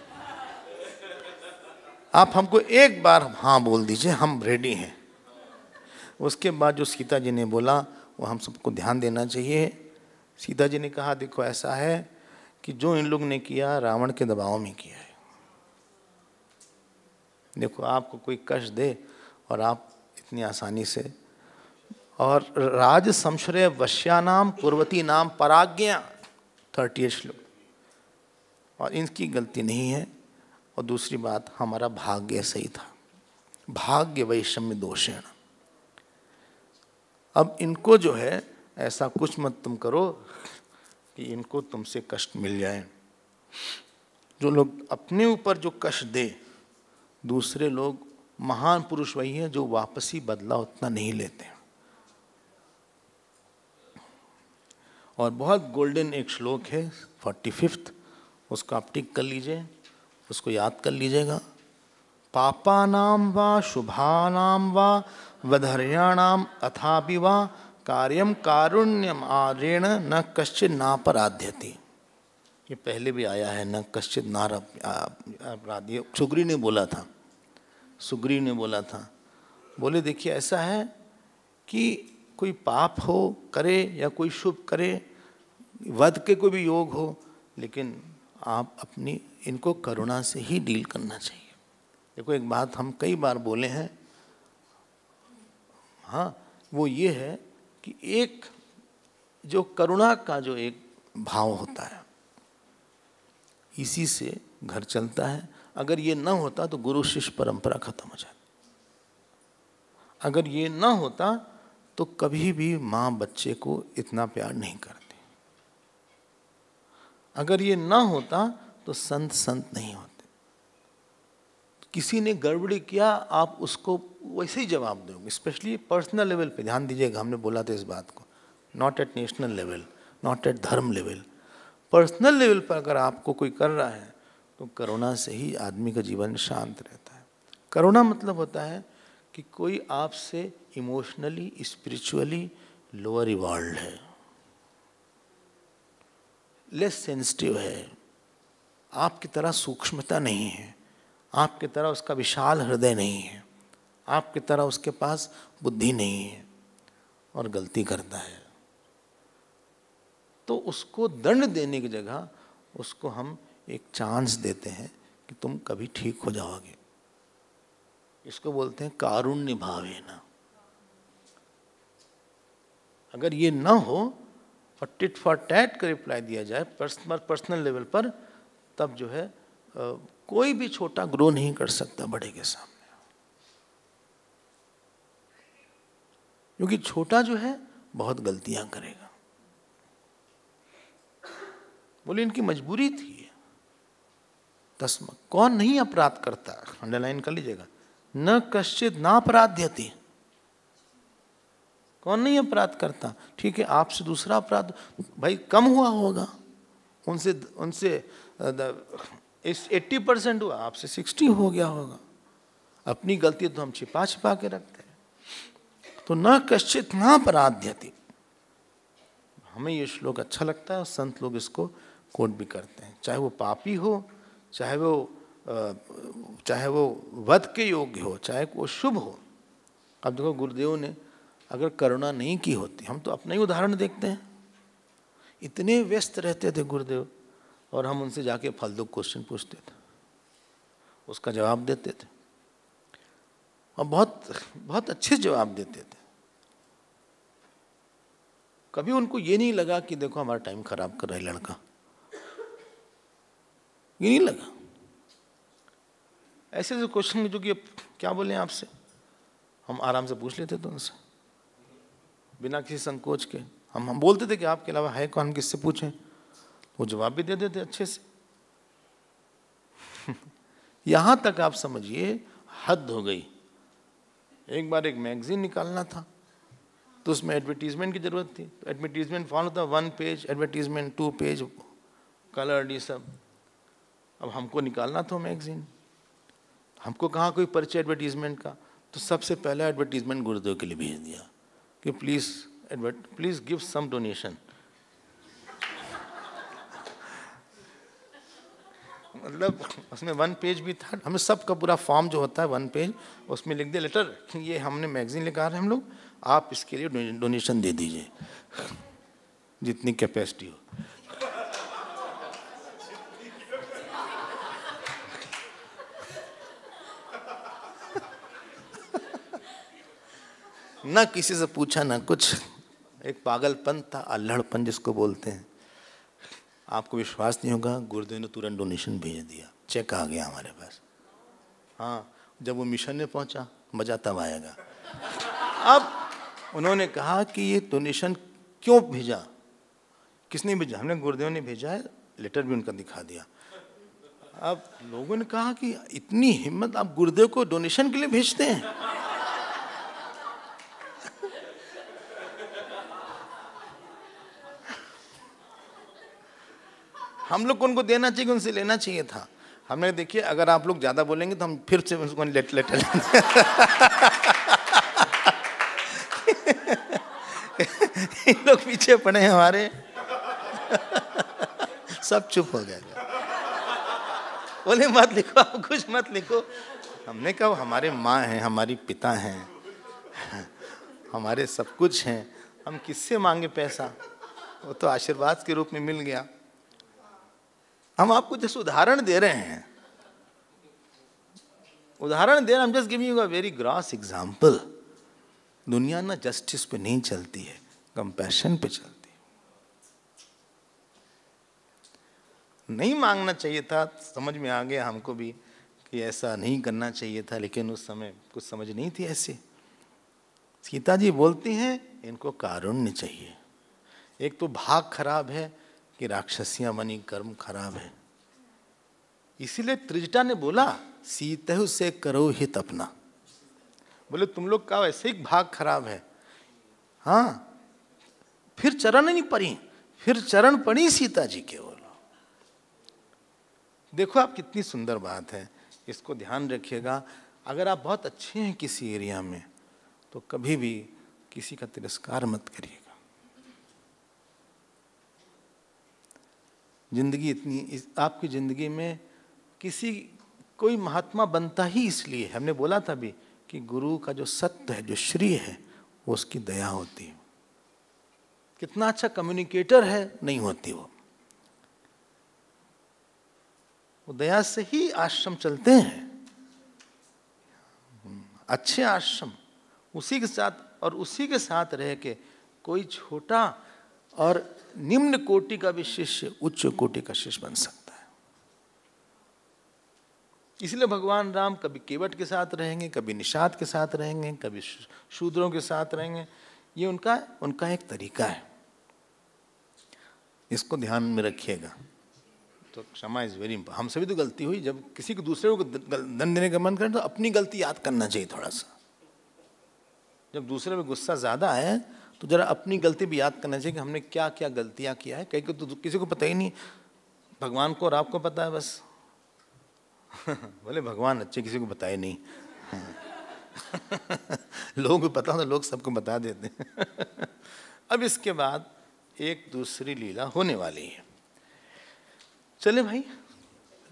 आप हमको एक बार हाँ बोल दीजिए, हम रेडी हैं। उसके बाद जो सीता जी ने बोला वो हम सबको ध्यान देना चाहिए। सीता जी ने कहा देखो ऐसा है कि जो इन लोग ने किया रावण के दबाव में किया है। देखो आपको कोई कष्ट दे और आप इतनी आसानी से, और राज संश्रय वश्यानाम कुर्वती नाम पराज्ञा, 38 श्लोक, और इनकी गलती नहीं है। और दूसरी बात, हमारा भाग्य सही था, भाग्य वैषम्य दोषेण। अब इनको जो है ऐसा कुछ मत तुम करो कि इनको तुमसे कष्ट मिल जाए। जो लोग अपने ऊपर जो कष्ट दे, दूसरे लोग, महान पुरुष वही है जो वापसी बदला उतना नहीं लेते। और बहुत गोल्डन एक श्लोक है 45, उसको आप टिक कर लीजिए, उसको याद कर लीजिएगा। पापानाम वा शुभानाम वा वधर्याणाम अथापि वा कार्यम कारुण्यम आरेण न कश्चित नापराध्यति। ये पहले भी आया है, न कश्चित नापराध्य। सुग्रीव ने बोला था, सुग्रीव ने बोला था, बोले देखिए ऐसा है कि कोई पाप हो करे या कोई शुभ करे, वध के कोई भी योग हो, लेकिन आप अपनी इनको करुणा से ही डील करना चाहिए। देखो एक बात हम कई बार बोले हैं, हाँ, वो ये है कि एक जो करुणा का जो एक भाव होता है, इसी से घर चलता है। अगर ये ना होता तो गुरु शिष्य परंपरा खत्म हो जाती। अगर ये ना होता तो कभी भी माँ बच्चे को इतना प्यार नहीं करती। अगर ये ना होता तो संत संत नहीं होते। किसी ने गड़बड़ी किया, आप उसको वैसे ही जवाब दोगे। स्पेशली पर्सनल लेवल पे ध्यान दीजिएगा, हमने बोला था इस बात को, not at national level, not at धर्म लेवल, पर्सनल लेवल पर अगर आपको कोई कर रहा है तो करुणा से ही आदमी का जीवन शांत रहता है। करुणा मतलब होता है कि कोई आपसे इमोशनली स्पिरिचुअली लोअर इवॉल्व है, लेस सेंसिटिव है, आपकी तरह सूक्ष्मता नहीं है, आपकी तरह उसका विशाल हृदय नहीं है, आपकी तरह उसके पास बुद्धि नहीं है और गलती करता है, तो उसको दंड देने की जगह उसको हम एक चांस देते हैं कि तुम कभी ठीक हो जाओगे। इसको बोलते हैं कारुण्य भावेना। अगर ये ना हो और टिट फॉर टैट का रिप्लाई दिया जाए पर्सनल लेवल पर, तब जो है कोई भी छोटा ग्रो नहीं कर सकता बड़े के सामने, क्योंकि छोटा जो है बहुत गलतियां करेगा। बोले इनकी मजबूरी थी। तस्मा, कौन नहीं अपराध करता, अंडरलाइन कर लीजिएगा, न कश्चित ना अपराध्यति, कौन नहीं अपराध करता। ठीक है, आपसे दूसरा अपराध भाई कम हुआ होगा, उनसे 80% हुआ, आपसे 60 हो गया होगा। अपनी गलती तो हम छिपा छिपा के रखते हैं। तो न कश्चित ना अपराध्यति, हमें ये श्लोक अच्छा लगता है और संत लोग इसको कोट भी करते हैं। चाहे वो पापी हो, चाहे वो वध के योग्य हो, चाहे वो शुभ हो। अब देखो गुरुदेव ने अगर करुणा नहीं की होती, हम तो अपना ही उदाहरण देखते हैं, इतने व्यस्त रहते थे गुरुदेव और हम उनसे जाके फालतू क्वेश्चन पूछते थे, उसका जवाब देते थे और बहुत बहुत अच्छे जवाब देते थे। कभी उनको ये नहीं लगा कि देखो हमारा टाइम खराब कर रहा है लड़का, ये नहीं लगा। ऐसे ऐसे क्वेश्चन जो कि क्या बोले आपसे, हम आराम से पूछ लेते थे उनसे बिना किसी संकोच के। हम बोलते थे कि आपके अलावा है कौन, किससे पूछें, वो जवाब भी दे देते अच्छे से। यहां तक आप समझिए हद हो गई। एक बार एक मैगजीन निकालना था तो उसमें एडवर्टीजमेंट की जरूरत थी, तो एडवर्टीजमेंट फॉलो था 1 पेज एडवर्टीजमेंट, 2 पेज कलर्ड, ये सब। अब हमको निकालना था मैगजीन, हमको कहाँ कोई परिचय एडवर्टीजमेंट का, तो सबसे पहला एडवर्टीजमेंट गुरुदेव के लिए भेज दिया कि प्लीज गिव सम डोनेशन। मतलब उसमें 1 पेज भी था, हमें सबका पूरा फॉर्म जो होता है 1 पेज, उसमें लिख दिया लेटर, ये हमने मैगजीन लेकर आ रहे हैं हम लोग, आप इसके लिए डोनेशन दे दीजिए जितनी कैपेसिटी हो। ना किसी से पूछा ना कुछ, एक पागलपन था, अल्हड़पन जिसको बोलते हैं। आपको विश्वास नहीं होगा, गुरुदेव ने तुरंत डोनेशन भेज दिया, चेक आ गया हमारे पास। हाँ, जब वो मिशन में पहुंचा मजा तब आएगा। अब उन्होंने कहा कि ये डोनेशन क्यों भेजा, किसने भेजा, हमने, गुरुदेव ने भेजा है, लेटर भी उनका दिखा दिया। अब लोगों ने कहा कि इतनी हिम्मत, आप गुरुदेव को डोनेशन के लिए भेजते हैं। हम लोग को उनको देना चाहिए, उनसे लेना चाहिए था। हमने देखिए अगर आप लोग ज्यादा बोलेंगे तो हम फिर से उसको लेटर इन लोग पीछे पड़े हैं हमारे। सब चुप हो गए, बोले मत लिखो, आप कुछ मत लिखो। हमने कहा हमारे माँ हैं, हमारी पिता हैं, हमारे सब कुछ हैं, हम किससे मांगे पैसा, वो तो आशीर्वाद के रूप में मिल गया। हम आपको जस्ट उदाहरण दे रहे हैं, उदाहरण दे रहे हैं, हम just giving you a very gross example. दुनिया ना जस्टिस पे नहीं चलती है, कंपैशन पे चलती है। नहीं मांगना चाहिए था, समझ में आ गया हमको भी कि ऐसा नहीं करना चाहिए था, लेकिन उस समय कुछ समझ नहीं थी ऐसे। सीता जी बोलती हैं इनको कारुण्य चाहिए। एक तो भाग खराब है कि राक्षसियां बनी, कर्म खराब है, इसीलिए त्रिजटा ने बोला सीतहु से करो हित अपना। बोले तुम लोग का वैसे ही भाग खराब है। हाँ, फिर चरण नहीं पड़ी, फिर चरण पड़ी सीता जी के ओर। देखो आप कितनी सुंदर बात है, इसको ध्यान रखिएगा। अगर आप बहुत अच्छे हैं किसी एरिया में तो कभी भी किसी का तिरस्कार मत करिएगा। जिंदगी इतनी आपकी जिंदगी में कोई महात्मा बनता ही इसलिए, हमने बोला था भी कि गुरु का जो सत्य है, जो श्री है, वो उसकी दया होती है। कितना अच्छा कम्युनिकेटर है, नहीं होती वो दया से ही आश्रम चलते हैं। अच्छे आश्रम उसी के साथ रह के कोई छोटा और निम्न कोटि का भी शिष्य उच्च कोटि का शिष्य बन सकता है। इसलिए भगवान राम कभी केवट के साथ रहेंगे, कभी निषाद के साथ रहेंगे, कभी शूद्रों के साथ रहेंगे। ये उनका एक तरीका है, इसको ध्यान में रखिएगा। तो क्षमा इज वेरी इंपॉर्टेंट। हम सभी तो गलती हुई, जब किसी को दूसरे को दंड देने का मन करे तो अपनी गलती याद करना चाहिए थोड़ा सा। जब दूसरे में गुस्सा ज्यादा आए तो जरा अपनी गलती भी याद करना चाहिए कि हमने क्या क्या गलतियां किया है। कहीं को तो किसी को पता ही नहीं, भगवान को और आपको पता है बस। बोले भगवान अच्छे, किसी को पता ही नहीं। लोगों को पता हो तो लोग सबको बता देते हैं। अब इसके बाद एक दूसरी लीला होने वाली है। चले भाई,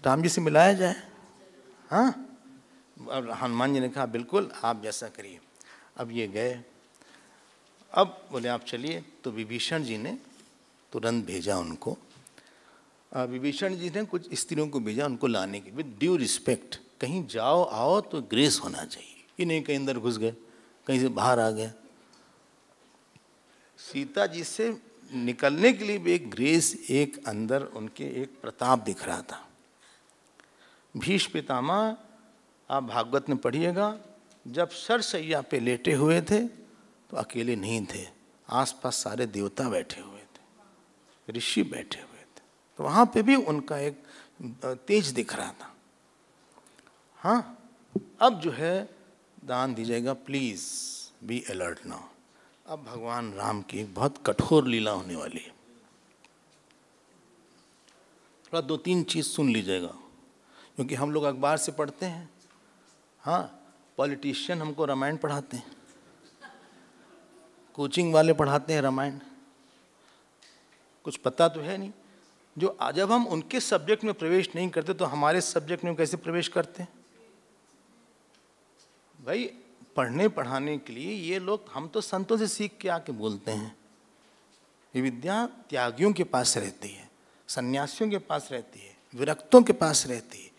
राम जी से मिलाया जाए। हाँ, और हनुमान जी ने कहा बिल्कुल आप जैसा करिए। अब ये गए, अब बोले आप चलिए। तो विभीषण जी ने तुरंत भेजा उनको। विभीषण जी ने कुछ स्त्रियों को भेजा उनको लाने के, विद ड्यू रिस्पेक्ट। कहीं जाओ आओ तो ग्रेस होना चाहिए, ये नहीं कहीं अंदर घुस गए, कहीं से बाहर आ गए। सीता जी से निकलने के लिए भी एक ग्रेस, एक अंदर उनके एक प्रताप दिख रहा था। भीष्म पितामह, आप भागवत में पढ़िएगा, जब सरसैया पे लेटे हुए थे तो अकेले नहीं थे, आसपास सारे देवता बैठे हुए थे, ऋषि बैठे हुए थे। तो वहाँ पे भी उनका एक तेज दिख रहा था। हाँ, अब जो है दान दीजिएगा, प्लीज बी अलर्ट नाउ। अब भगवान राम की एक बहुत कठोर लीला होने वाली है। थोड़ा 2-3 चीज सुन लीजिएगा, क्योंकि हम लोग अखबार से पढ़ते हैं। हाँ, पॉलिटिशियन हमको रामायण पढ़ाते हैं, कोचिंग वाले पढ़ाते हैं रामायण, कुछ पता तो है नहीं। जो जब हम उनके सब्जेक्ट में प्रवेश नहीं करते तो हमारे सब्जेक्ट में कैसे प्रवेश करते हैं भाई? पढ़ने पढ़ाने के लिए ये लोग, हम तो संतों से सीख के आके बोलते हैं। ये विद्या त्यागियों के पास रहती है, सन्यासियों के पास रहती है, विरक्तों के पास रहती है।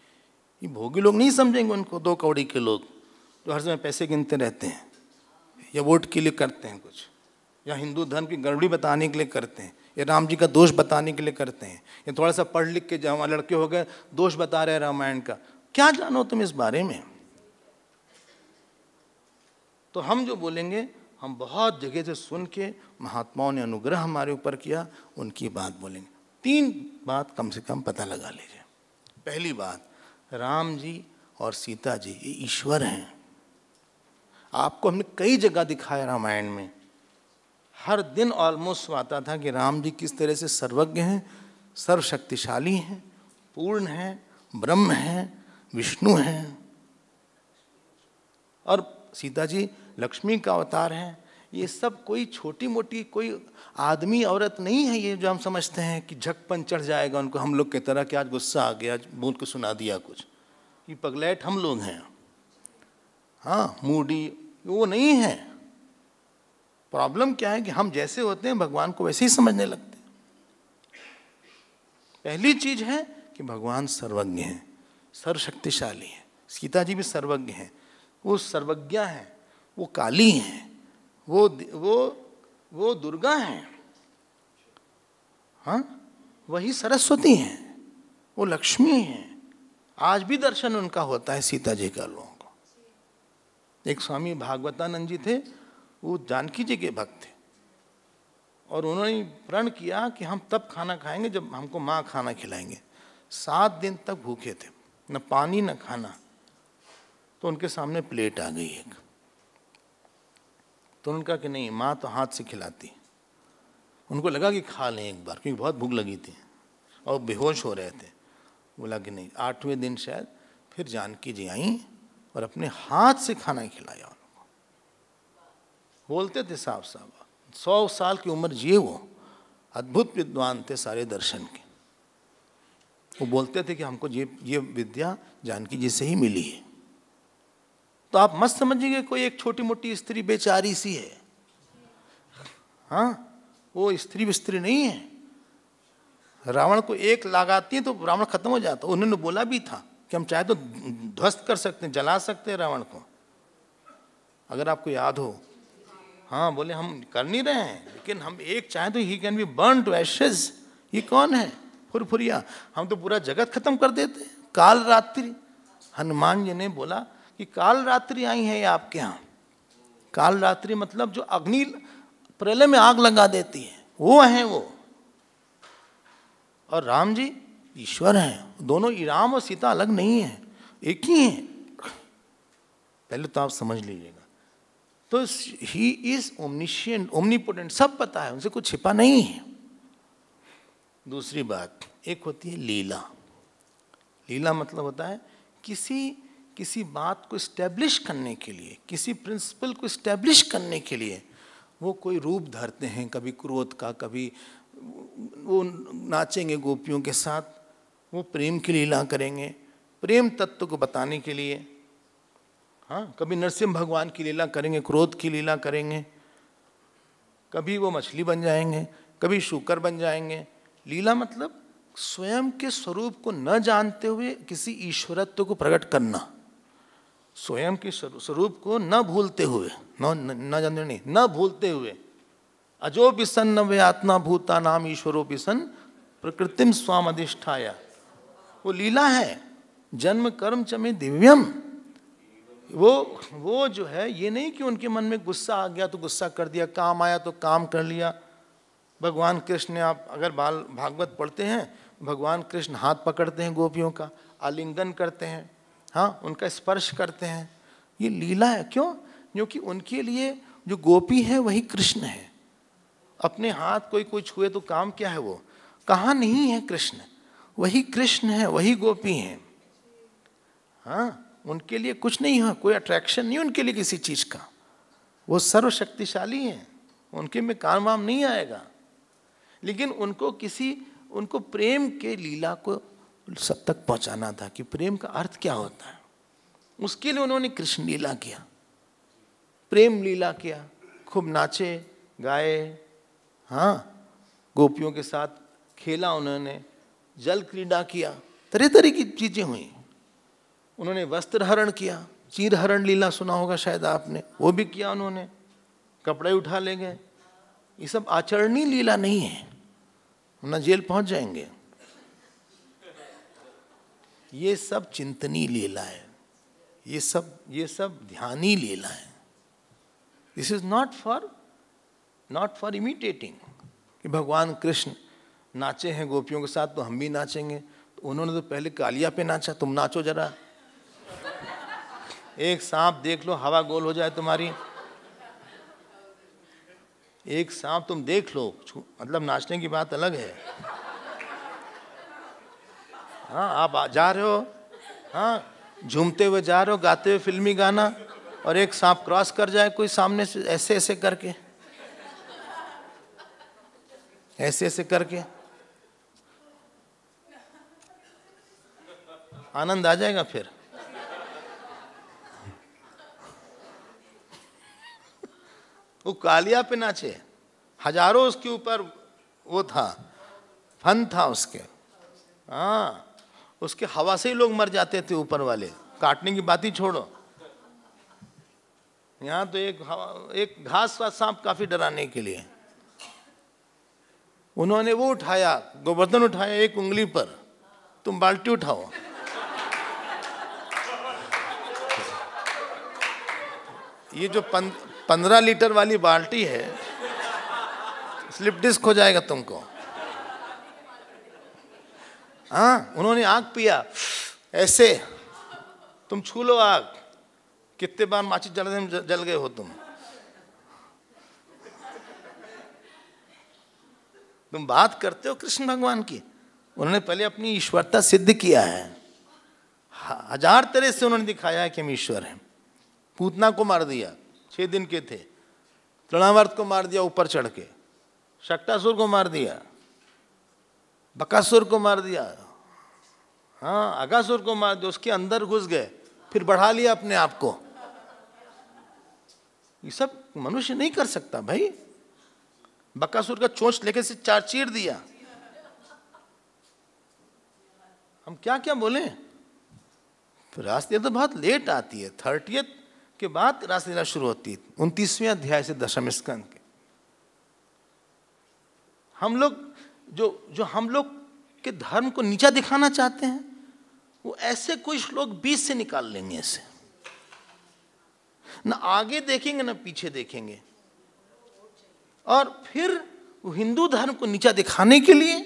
ये भोगी लोग नहीं समझेंगे उनको, 2 कौड़ी के लोग जो हर समय पैसे गिनते रहते हैं, या वोट के लिए करते हैं कुछ, या हिंदू धर्म की गड़बड़ी बताने के लिए करते हैं, या राम जी का दोष बताने के लिए करते हैं, या थोड़ा सा पढ़ लिख के जहाँ लड़के हो गए दोष बता रहे हैं रामायण का। क्या जानो तुम इस बारे में? तो हम जो बोलेंगे, हम बहुत जगह से सुन के, महात्माओं ने अनुग्रह हमारे ऊपर किया, उनकी बात बोलेंगे। 3 बात कम से कम पता लगा लीजिए। पहली बात, राम जी और सीता जी ये ईश्वर हैं। आपको हमने कई जगह दिखाया रामायण में, हर दिन ऑलमोस्ट आता था कि राम जी किस तरह से सर्वज्ञ हैं, सर्वशक्तिशाली हैं, पूर्ण हैं, ब्रह्म हैं, विष्णु हैं, और सीता जी लक्ष्मी का अवतार है। ये सब कोई छोटी मोटी कोई आदमी औरत नहीं है ये जो हम समझते हैं कि झकपन चढ़ जाएगा उनको, हम लोग की तरह कि आज गुस्सा आ गया, बोल के सुना दिया कुछ। ये पगलैट हम लोग हैं, हाँ, मूडी, वो नहीं है। प्रॉब्लम क्या है कि हम जैसे होते हैं भगवान को वैसे ही समझने लगते हैं। पहली चीज है कि भगवान सर्वज्ञ हैं, सर्वशक्तिशाली हैं। सीता जी भी सर्वज्ञ हैं, वो सर्वज्ञा हैं, वो काली हैं, वो दुर्गा हैं, हाँ, वही सरस्वती हैं, वो लक्ष्मी हैं। आज भी दर्शन उनका होता है सीता जी का लोगों को। एक स्वामी भागवतानंद जी थे, वो जानकी जी के भक्त थे, और उन्होंने प्रण किया कि हम तब खाना खाएंगे जब हमको माँ खाना खिलाएंगे। 7 दिन तक भूखे थे, न पानी न खाना। तो उनके सामने प्लेट आ गई एक, तो उन्होंने कहा कि नहीं, माँ तो हाथ से खिलाती। उनको लगा कि खा लें एक बार, क्योंकि बहुत भूख लगी थी और बेहोश हो रहे थे। बोला कि नहीं। 8वें दिन शायद फिर जानकी जी आई और अपने हाथ से खाना खिलाया उनको। बोलते थे साफ साफ, 100 साल की उम्र जिए वो, अद्भुत विद्वान थे सारे दर्शन के। वो बोलते थे कि हमको ये विद्या जानकी जी से ही मिली है। तो आप मत समझिए कोई एक छोटी मोटी स्त्री बेचारी सी है, हाँ, वो स्त्री विस्त्री नहीं है। रावण को एक लगाती है तो रावण खत्म हो जाता। उन्होंने बोला भी था कि हम चाहे तो ध्वस्त कर सकते हैं, जला सकते हैं रावण को, अगर आपको याद हो। हाँ, बोले हम कर नहीं रहे हैं, लेकिन हम एक चाहे तो ही can be burn to ashes. ये कौन है फुरफुरिया, हम तो पूरा जगत खत्म कर देते। काल रात्रि, हनुमान जी ने बोला कि काल रात्रि आई है ये आपके यहाँ। काल रात्रि मतलब जो अग्नि प्रलय में आग लगा देती है, वो है वो। और राम जी ईश्वर हैं, दोनों राम और सीता अलग नहीं है, एक ही हैं। पहले तो आप समझ लीजिएगा। तो ही इज ओमनिशिएंट, ओमनीपोटेंट, सब पता है, उनसे कुछ छिपा नहीं है। दूसरी बात, एक होती है लीला। लीला मतलब होता है किसी बात को स्टैब्लिश करने के लिए, किसी प्रिंसिपल को स्टैब्लिश करने के लिए वो कोई रूप धरते हैं, कभी क्रोध का, कभी वो नाचेंगे गोपियों के साथ, वो प्रेम की लीला करेंगे, प्रेम तत्व को बताने के लिए। हाँ, कभी नरसिंह भगवान की लीला करेंगे, क्रोध की लीला करेंगे, कभी वो मछली बन जाएंगे, कभी शूकर बन जाएंगे। लीला मतलब स्वयं के स्वरूप को न जानते हुए किसी ईश्वरत्व को प्रकट करना, स्वयं के स्वरूप को न भूलते हुए, न जानते नहीं, न भूलते हुए। अजो बिसन नव्य आत्मा भूता नाम ईश्वरो बिसन प्रकृतिम स्वाम अधिष्ठाया। वो लीला है। जन्म कर्म च में दिव्यम। वो जो है, ये नहीं कि उनके मन में गुस्सा आ गया तो गुस्सा कर दिया, काम आया तो काम कर लिया। भगवान कृष्ण ने, आप अगर बाल भागवत पढ़ते हैं, भगवान कृष्ण हाथ पकड़ते हैं गोपियों का, आलिंगन करते हैं, हाँ, उनका स्पर्श करते हैं। ये लीला है। क्यों? क्योंकि उनके लिए जो गोपी है वही कृष्ण है। अपने हाथ कोई छुए तो काम क्या है, वो कहाँ नहीं है कृष्ण, वही कृष्ण है, वही गोपी हैं। हाँ, उनके लिए कुछ नहीं है, कोई अट्रैक्शन नहीं उनके लिए किसी चीज का। वो सर्वशक्तिशाली हैं, उनके में काम वाम नहीं आएगा। लेकिन उनको प्रेम के लीला को सब तक पहुंचाना था कि प्रेम का अर्थ क्या होता है। उसके लिए उन्होंने कृष्ण लीला किया, प्रेम लीला किया, खूब नाचे गाए, हाँ, गोपियों के साथ खेला उन्होंने, जल क्रीड़ा किया, तरह तरह की चीजें हुई। उन्होंने वस्त्र हरण किया, चीर हरण लीला सुना होगा शायद आपने, वो भी किया उन्होंने, कपड़े उठा ले गए। ये सब आचरणीय लीला नहीं है, वरना जेल पहुंच जाएंगे। ये सब चिंतनीय लीला है, ये सब ध्यानी लीला है। This is not for imitating कि भगवान कृष्ण नाचे हैं गोपियों के साथ तो हम भी नाचेंगे। तो उन्होंने तो पहले कालिया पे नाचा, तुम नाचो जरा। एक सांप देख लो, हवा गोल हो जाए तुम्हारी। एक सांप तुम देख लो, मतलब नाचने की बात अलग है। हाँ, आप जा रहे हो, हाँ, झूमते हुए जा रहे हो, गाते हुए फिल्मी गाना, और एक सांप क्रॉस कर जाए कोई सामने से, ऐसे ऐसे करके, ऐसे ऐसे करके, आनंद आ जाएगा फिर। वो कालिया पे नाचे, हजारों उसके ऊपर वो था, फन था उसके। हाँ, उसके हवा से ही लोग मर जाते थे ऊपर वाले, काटने की बात ही छोड़ो। यहाँ तो एक घास का सांप काफी डराने के लिए। उन्होंने वो उठाया, गोवर्धन उठाया एक उंगली पर, तुम बाल्टी उठाओ। ये जो 15 लीटर वाली बाल्टी है, स्लिप डिस्क हो जाएगा तुमको। हाँ, उन्होंने आग पिया ऐसे, तुम छू लो आग, कितने बार माचिस जल गए हो तुम बात करते हो कृष्ण भगवान की। उन्होंने पहले अपनी ईश्वरता सिद्ध किया है, हजार तरह से उन्होंने दिखाया है कि हम ईश्वर हैं। पूतना को मार दिया, 6 दिन के थे। तृणावर्त को मार दिया ऊपर चढ़ के। शक्टासुर को मार दिया, बकासुर को मार दिया, हाँ अगासुर को मार दिया, उसके अंदर घुस गए, फिर बढ़ा लिया अपने आप को। ये सब मनुष्य नहीं कर सकता भाई। बकासुर का चोंच लेके से 4 चीर दिया। हम क्या क्या बोले। रासलीला तो बहुत लेट आती है, 30th के बाद रासलीला शुरू होती है, 29वें अध्याय से दशम स्कंद के। हम लोग जो हम लोग के धर्म को नीचा दिखाना चाहते हैं, वो ऐसे कोई श्लोक 20 से निकाल लेंगे ऐसे, ना आगे देखेंगे ना पीछे देखेंगे। और फिर वो हिंदू धर्म को नीचा दिखाने के लिए,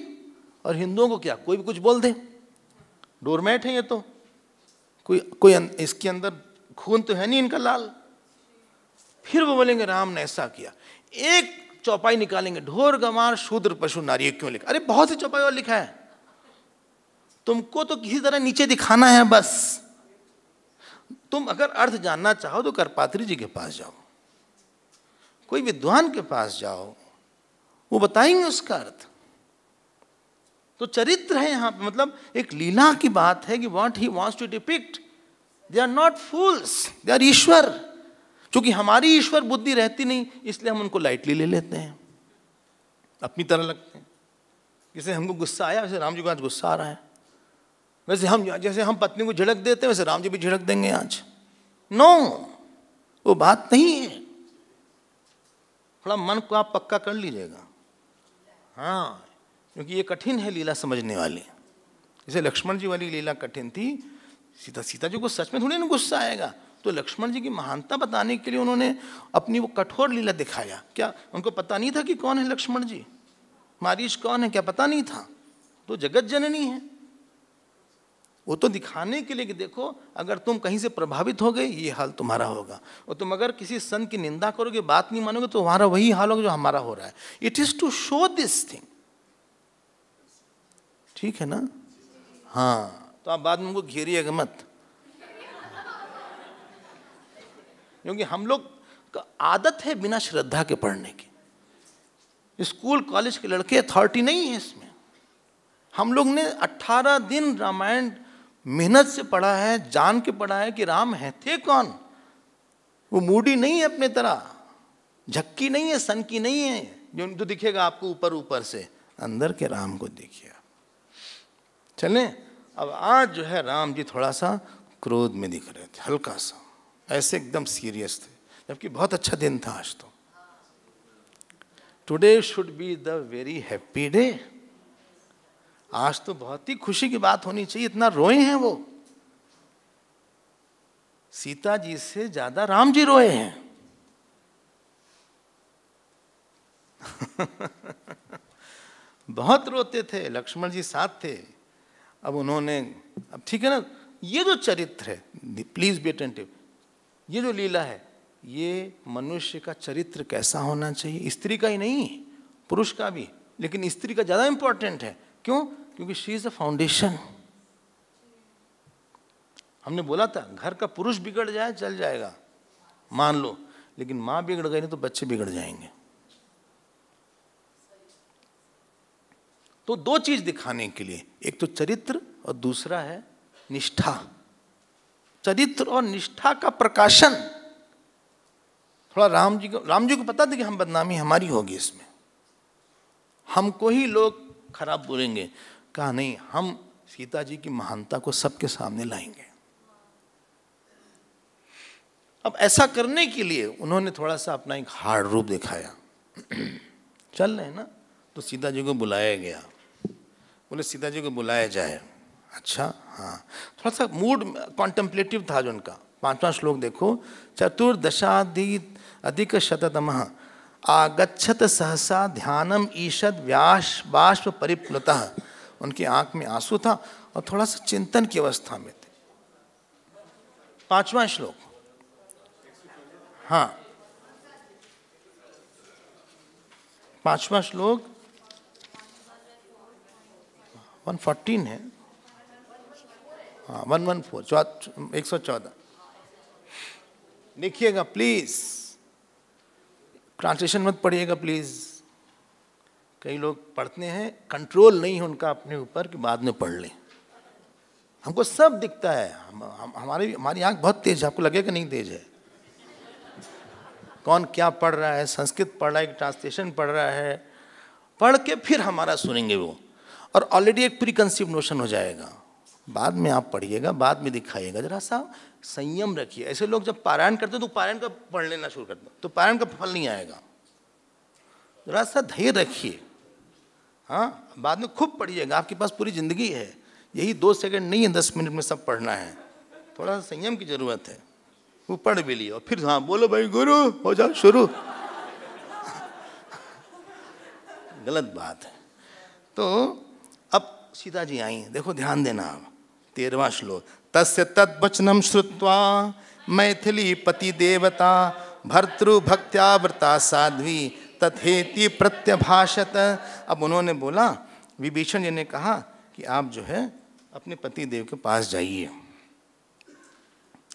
और हिंदुओं को क्या कोई भी कुछ बोल दे, डोरमैट है ये तो, कोई इसके अंदर खून तो है नहीं इनका लाल। फिर वो बोलेंगे राम ने ऐसा किया। एक चौपाई निकालेंगे, ढोर गंवार शूद्र पशु नारी, क्यों लिखा? अरे बहुत सी चौपाई और लिखा है। तुमको तो किसी तरह नीचे दिखाना है बस। तुम अगर अर्थ जानना चाहो तो करपात्री जी के पास जाओ, कोई विद्वान के पास जाओ, वो बताएंगे उसका अर्थ। तो चरित्र है यहाँ पे, मतलब एक लीला की बात है कि what he wants to depict, they are not fools, they are ईश्वर। क्योंकि हमारी ईश्वर बुद्धि रहती नहीं, इसलिए हम उनको लाइटली ले लेते हैं, अपनी तरह लगते हैं। जैसे हमको गुस्सा आया, वैसे राम जी को आज गुस्सा आ रहा है। जैसे हम पत्नी को झिड़क देते हैं, वैसे राम जी भी झिड़क देंगे आज। नो, वो बात नहीं है। थोड़ा मन को आप पक्का कर लीजिएगा। हाँ, क्योंकि ये कठिन है लीला समझने वाली। जैसे लक्ष्मण जी वाली लीला कठिन थी, सीता जी को सच में थोड़ी ना गुस्सा आएगा। तो लक्ष्मण जी की महानता बताने के लिए उन्होंने अपनी वो कठोर लीला दिखाया। क्या उनको पता नहीं था कि कौन है लक्ष्मण जी, मारीच कौन है, क्या पता नहीं था? तो जगत जननी है। वो तो दिखाने के लिए कि देखो, अगर तुम कहीं से प्रभावित हो गए, ये हाल तुम्हारा होगा। और तुम अगर किसी संत की निंदा करोगे, बात नहीं मानोगे, तो तुम्हारा वही हाल होगा जो हमारा हो रहा है। It is to show this thing. ठीक है ना? हाँ, तो आप बाद में उनको घेरिएगा मत, क्योंकि हम लोग का आदत है बिना श्रद्धा के पढ़ने की। स्कूल कॉलेज के लड़के अथॉरिटी नहीं है इसमें। हम लोग ने 18 दिन रामायण मेहनत से पढ़ा है, जान के पढ़ा है कि राम है थे कौन। वो मूडी नहीं है अपने तरह, झक्की नहीं है, सन की नहीं है जो दिखेगा आपको ऊपर ऊपर से। अंदर के राम को देखिए। चलें, अब आज जो है राम जी थोड़ा सा क्रोध में दिख रहे थे, हल्का सा, ऐसे एकदम सीरियस थे, जबकि बहुत अच्छा दिन था आज तो। Today should be the very happy day. आज तो बहुत ही खुशी की बात होनी चाहिए। इतना रोए हैं वो, सीता जी से ज्यादा राम जी रोए हैं। बहुत रोते थे, लक्ष्मण जी साथ थे। अब उन्होंने, अब ठीक है ना, ये जो चरित्र है, प्लीज बी अटेंटिव, ये जो लीला है, ये मनुष्य का चरित्र कैसा होना चाहिए, स्त्री का ही नहीं पुरुष का भी, लेकिन स्त्री का ज्यादा इंपॉर्टेंट है। क्यों? क्योंकि शी इज द फाउंडेशन। हमने बोला था घर का पुरुष बिगड़ जाए चल जाएगा, मान लो, लेकिन मां बिगड़ गई नहीं तो बच्चे बिगड़ जाएंगे। तो 2 चीज दिखाने के लिए, एक तो चरित्र और दूसरा है निष्ठा। चरित्र और निष्ठा का प्रकाशन। थोड़ा राम जी को पता था कि हम बदनामी हमारी होगी इसमें, हमको ही लोग खराब बोलेंगे। कहा नहीं, हम सीता जी की महानता को सबके सामने लाएंगे। अब ऐसा करने के लिए उन्होंने थोड़ा सा अपना एक हार्ड रूप दिखाया। चल रहे हैं ना, तो सीता जी को बुलाया गया। बोले सीता जी को बुलाया जाए। अच्छा, हाँ, थोड़ा सा मूड कॉन्टेम्पलेटिव था जो उनका। 5वां श्लोक देखो, चतुर्दशाधिक शततमः आगच्छत सहसा ध्यानम ईषद व्यास बाष्प परिप्लुतः। उनकी आंख में आंसू था और थोड़ा सा चिंतन की अवस्था में थे। 5वां श्लोक, हाँ 5वां श्लोक 114 है। हाँ 114 114 लिखिएगा प्लीज, ट्रांसलेशन मत पढ़िएगा प्लीज। कई लोग पढ़ते हैं, कंट्रोल नहीं है उनका अपने ऊपर कि बाद में पढ़ लें। हमको सब दिखता है, हमारी आंख बहुत तेज है, आपको लगेगा नहीं तेज है। कौन क्या पढ़ रहा है, संस्कृत पढ़ रहा है, ट्रांसलेशन पढ़ रहा है, पढ़ के फिर हमारा सुनेंगे वो, और ऑलरेडी एक प्री कंसीव नोशन हो जाएगा। बाद में आप पढ़िएगा, बाद में दिखाइएगा। जरा सा संयम रखिए। ऐसे लोग जब पारायण करते हैं तो पारायण का पढ़ लेना शुरू करते हैं, तो पारायण का फल नहीं आएगा। जरा सा धैर्य रखिए, हाँ, बाद में खूब पढ़िएगा। आपके पास पूरी जिंदगी है, यही 2 सेकंड नहीं है, 10 मिनट में सब पढ़ना है। थोड़ा सा संयम की जरूरत है। वो पढ़ भी लिया और फिर हाँ बोलो भाई गुरु हो जाओ शुरू। गलत बात है। तो अब सीता जी आई, देखो ध्यान देना आप, 13वां श्लोक। तस्य तद्वचनम श्रुत्वा मैथिली पति देवता भर्तृ भक्त्या व्रता साध्वी तथेति प्रत्यभाषत। अब उन्होंने बोला, विभीषण जी ने कहा कि आप जो है अपने पति देव के पास जाइए।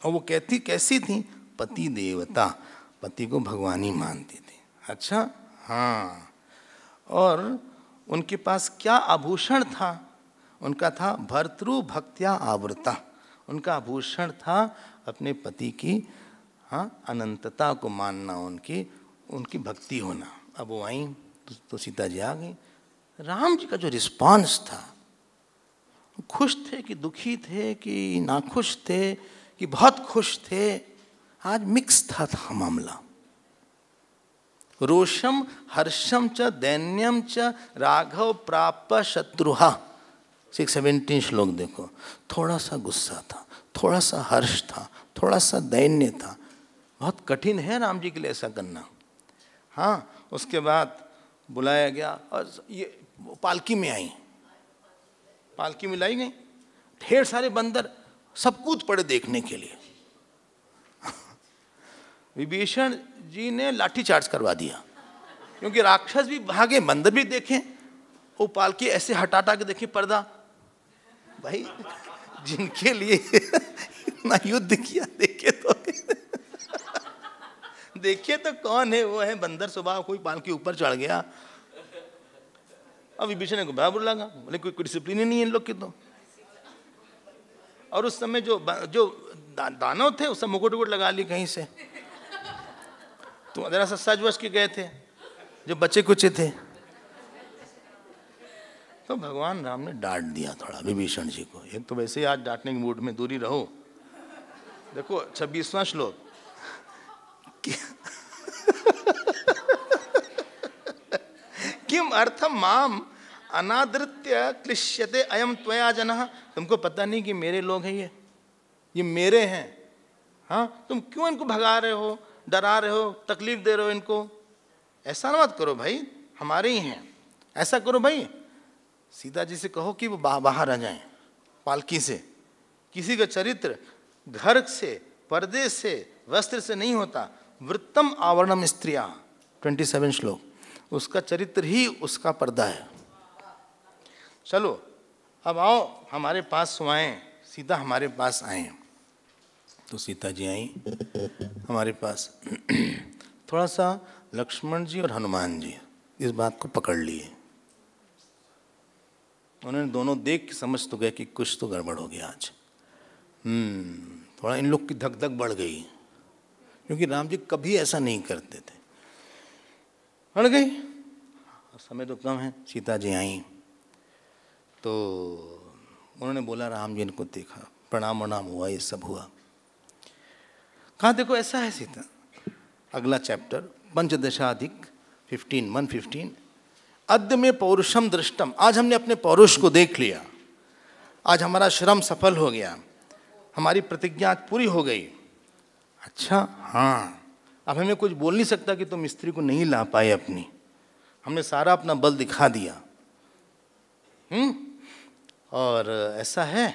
और वो कहती कैसी थी, पति देवता, पति को भगवान ही मानती थी। अच्छा हाँ, और उनके पास क्या आभूषण था, उनका था भर्तृ भक्त्या आवृता। उनका आभूषण था अपने पति की हाँ अनंतता को मानना, उनकी भक्ति होना। अब वो आई तो सीता जी आ गई। राम जी का जो रिस्पांस था, खुश थे कि दुखी थे कि नाखुश थे कि बहुत खुश थे, आज मिक्स था मामला। रोषम हर्षम च दैन्यम च राघव प्राप शत्रुहा। 617 श्लोक देखो। थोड़ा सा गुस्सा था, थोड़ा सा हर्ष था, थोड़ा सा दैन्य था। बहुत कठिन है राम जी के लिए ऐसा करना। हाँ, उसके बाद बुलाया गया और ये पालकी में आई, पालकी में लाई गई, ढेर सारे बंदर सब कूद पड़े देखने के लिए। विभीषण जी ने लाठी चार्ज करवा दिया, क्योंकि राक्षस भी भागे, बंदर भी देखें, वो पालकी ऐसे हटा के देखे पर्दा। भाई जिनके लिए इतना युद्ध किया, देखिए तो कौन है, वो है बंदर स्वभाव, कोई पालकी ऊपर चढ़ गया। अब विभीषण को बड़ा बुरा लगा, बोले कोई डिसिप्लिन ही नहीं है इन लोग की तो। और उस समय जो दानव थे, उस समय मुकुट वुकुट लगा ली कहीं से, तो जरा सा सज वज के गए थे, जो बच्चे कुचे थे। तो भगवान राम ने डांट दिया थोड़ा विभीषण जी को। एक तो वैसे ही आज डांटने के मूड में, दूरी रहो। देखो 26वां श्लोक। किम अर्थम माम अनादृत्य क्लिश्यते अयम त्वया जनः। तुमको पता नहीं कि मेरे लोग हैं ये मेरे हैं। हाँ, तुम क्यों इनको भगा रहे हो, डरा रहे हो, तकलीफ दे रहे हो इनको। ऐसा मत करो भाई, हमारे ही हैं। ऐसा करो भाई, सीता जी से कहो कि वो बाहर आ जाएं पालकी से। किसी का चरित्र घर से, पर्दे से, वस्त्र से नहीं होता। वृत्तम आवरणम स्त्रिया, 27 श्लोक। उसका चरित्र ही उसका पर्दा है। चलो अब आओ हमारे पास सुआएं। सीता हमारे पास आए। तो सीता जी आई हमारे पास। थोड़ा सा लक्ष्मण जी और हनुमान जी इस बात को पकड़ लिए। उन्होंने दोनों देख के समझ तो गए कि कुछ तो गड़बड़ हो गया आज। थोड़ा इन लोग की धक धक बढ़ गई, क्योंकि राम जी कभी ऐसा नहीं करते थे। बढ़ गई, समय तो कम है। सीता जी आई तो उन्होंने बोला, राम जी इनको देखा, प्रणाम वणाम हुआ, ये सब हुआ। कहा देखो ऐसा है सीता। अगला चैप्टर पंचदशाधिक 115 अद्य में पौरुषम दृष्टम। आज हमने अपने पौरुष को देख लिया, आज हमारा श्रम सफल हो गया, हमारी प्रतिज्ञा आज पूरी हो गई। अच्छा हाँ, अब हमें कुछ बोल नहीं सकता कि तुम स्त्री को नहीं ला पाए अपनी। हमने सारा अपना बल दिखा दिया। और ऐसा है,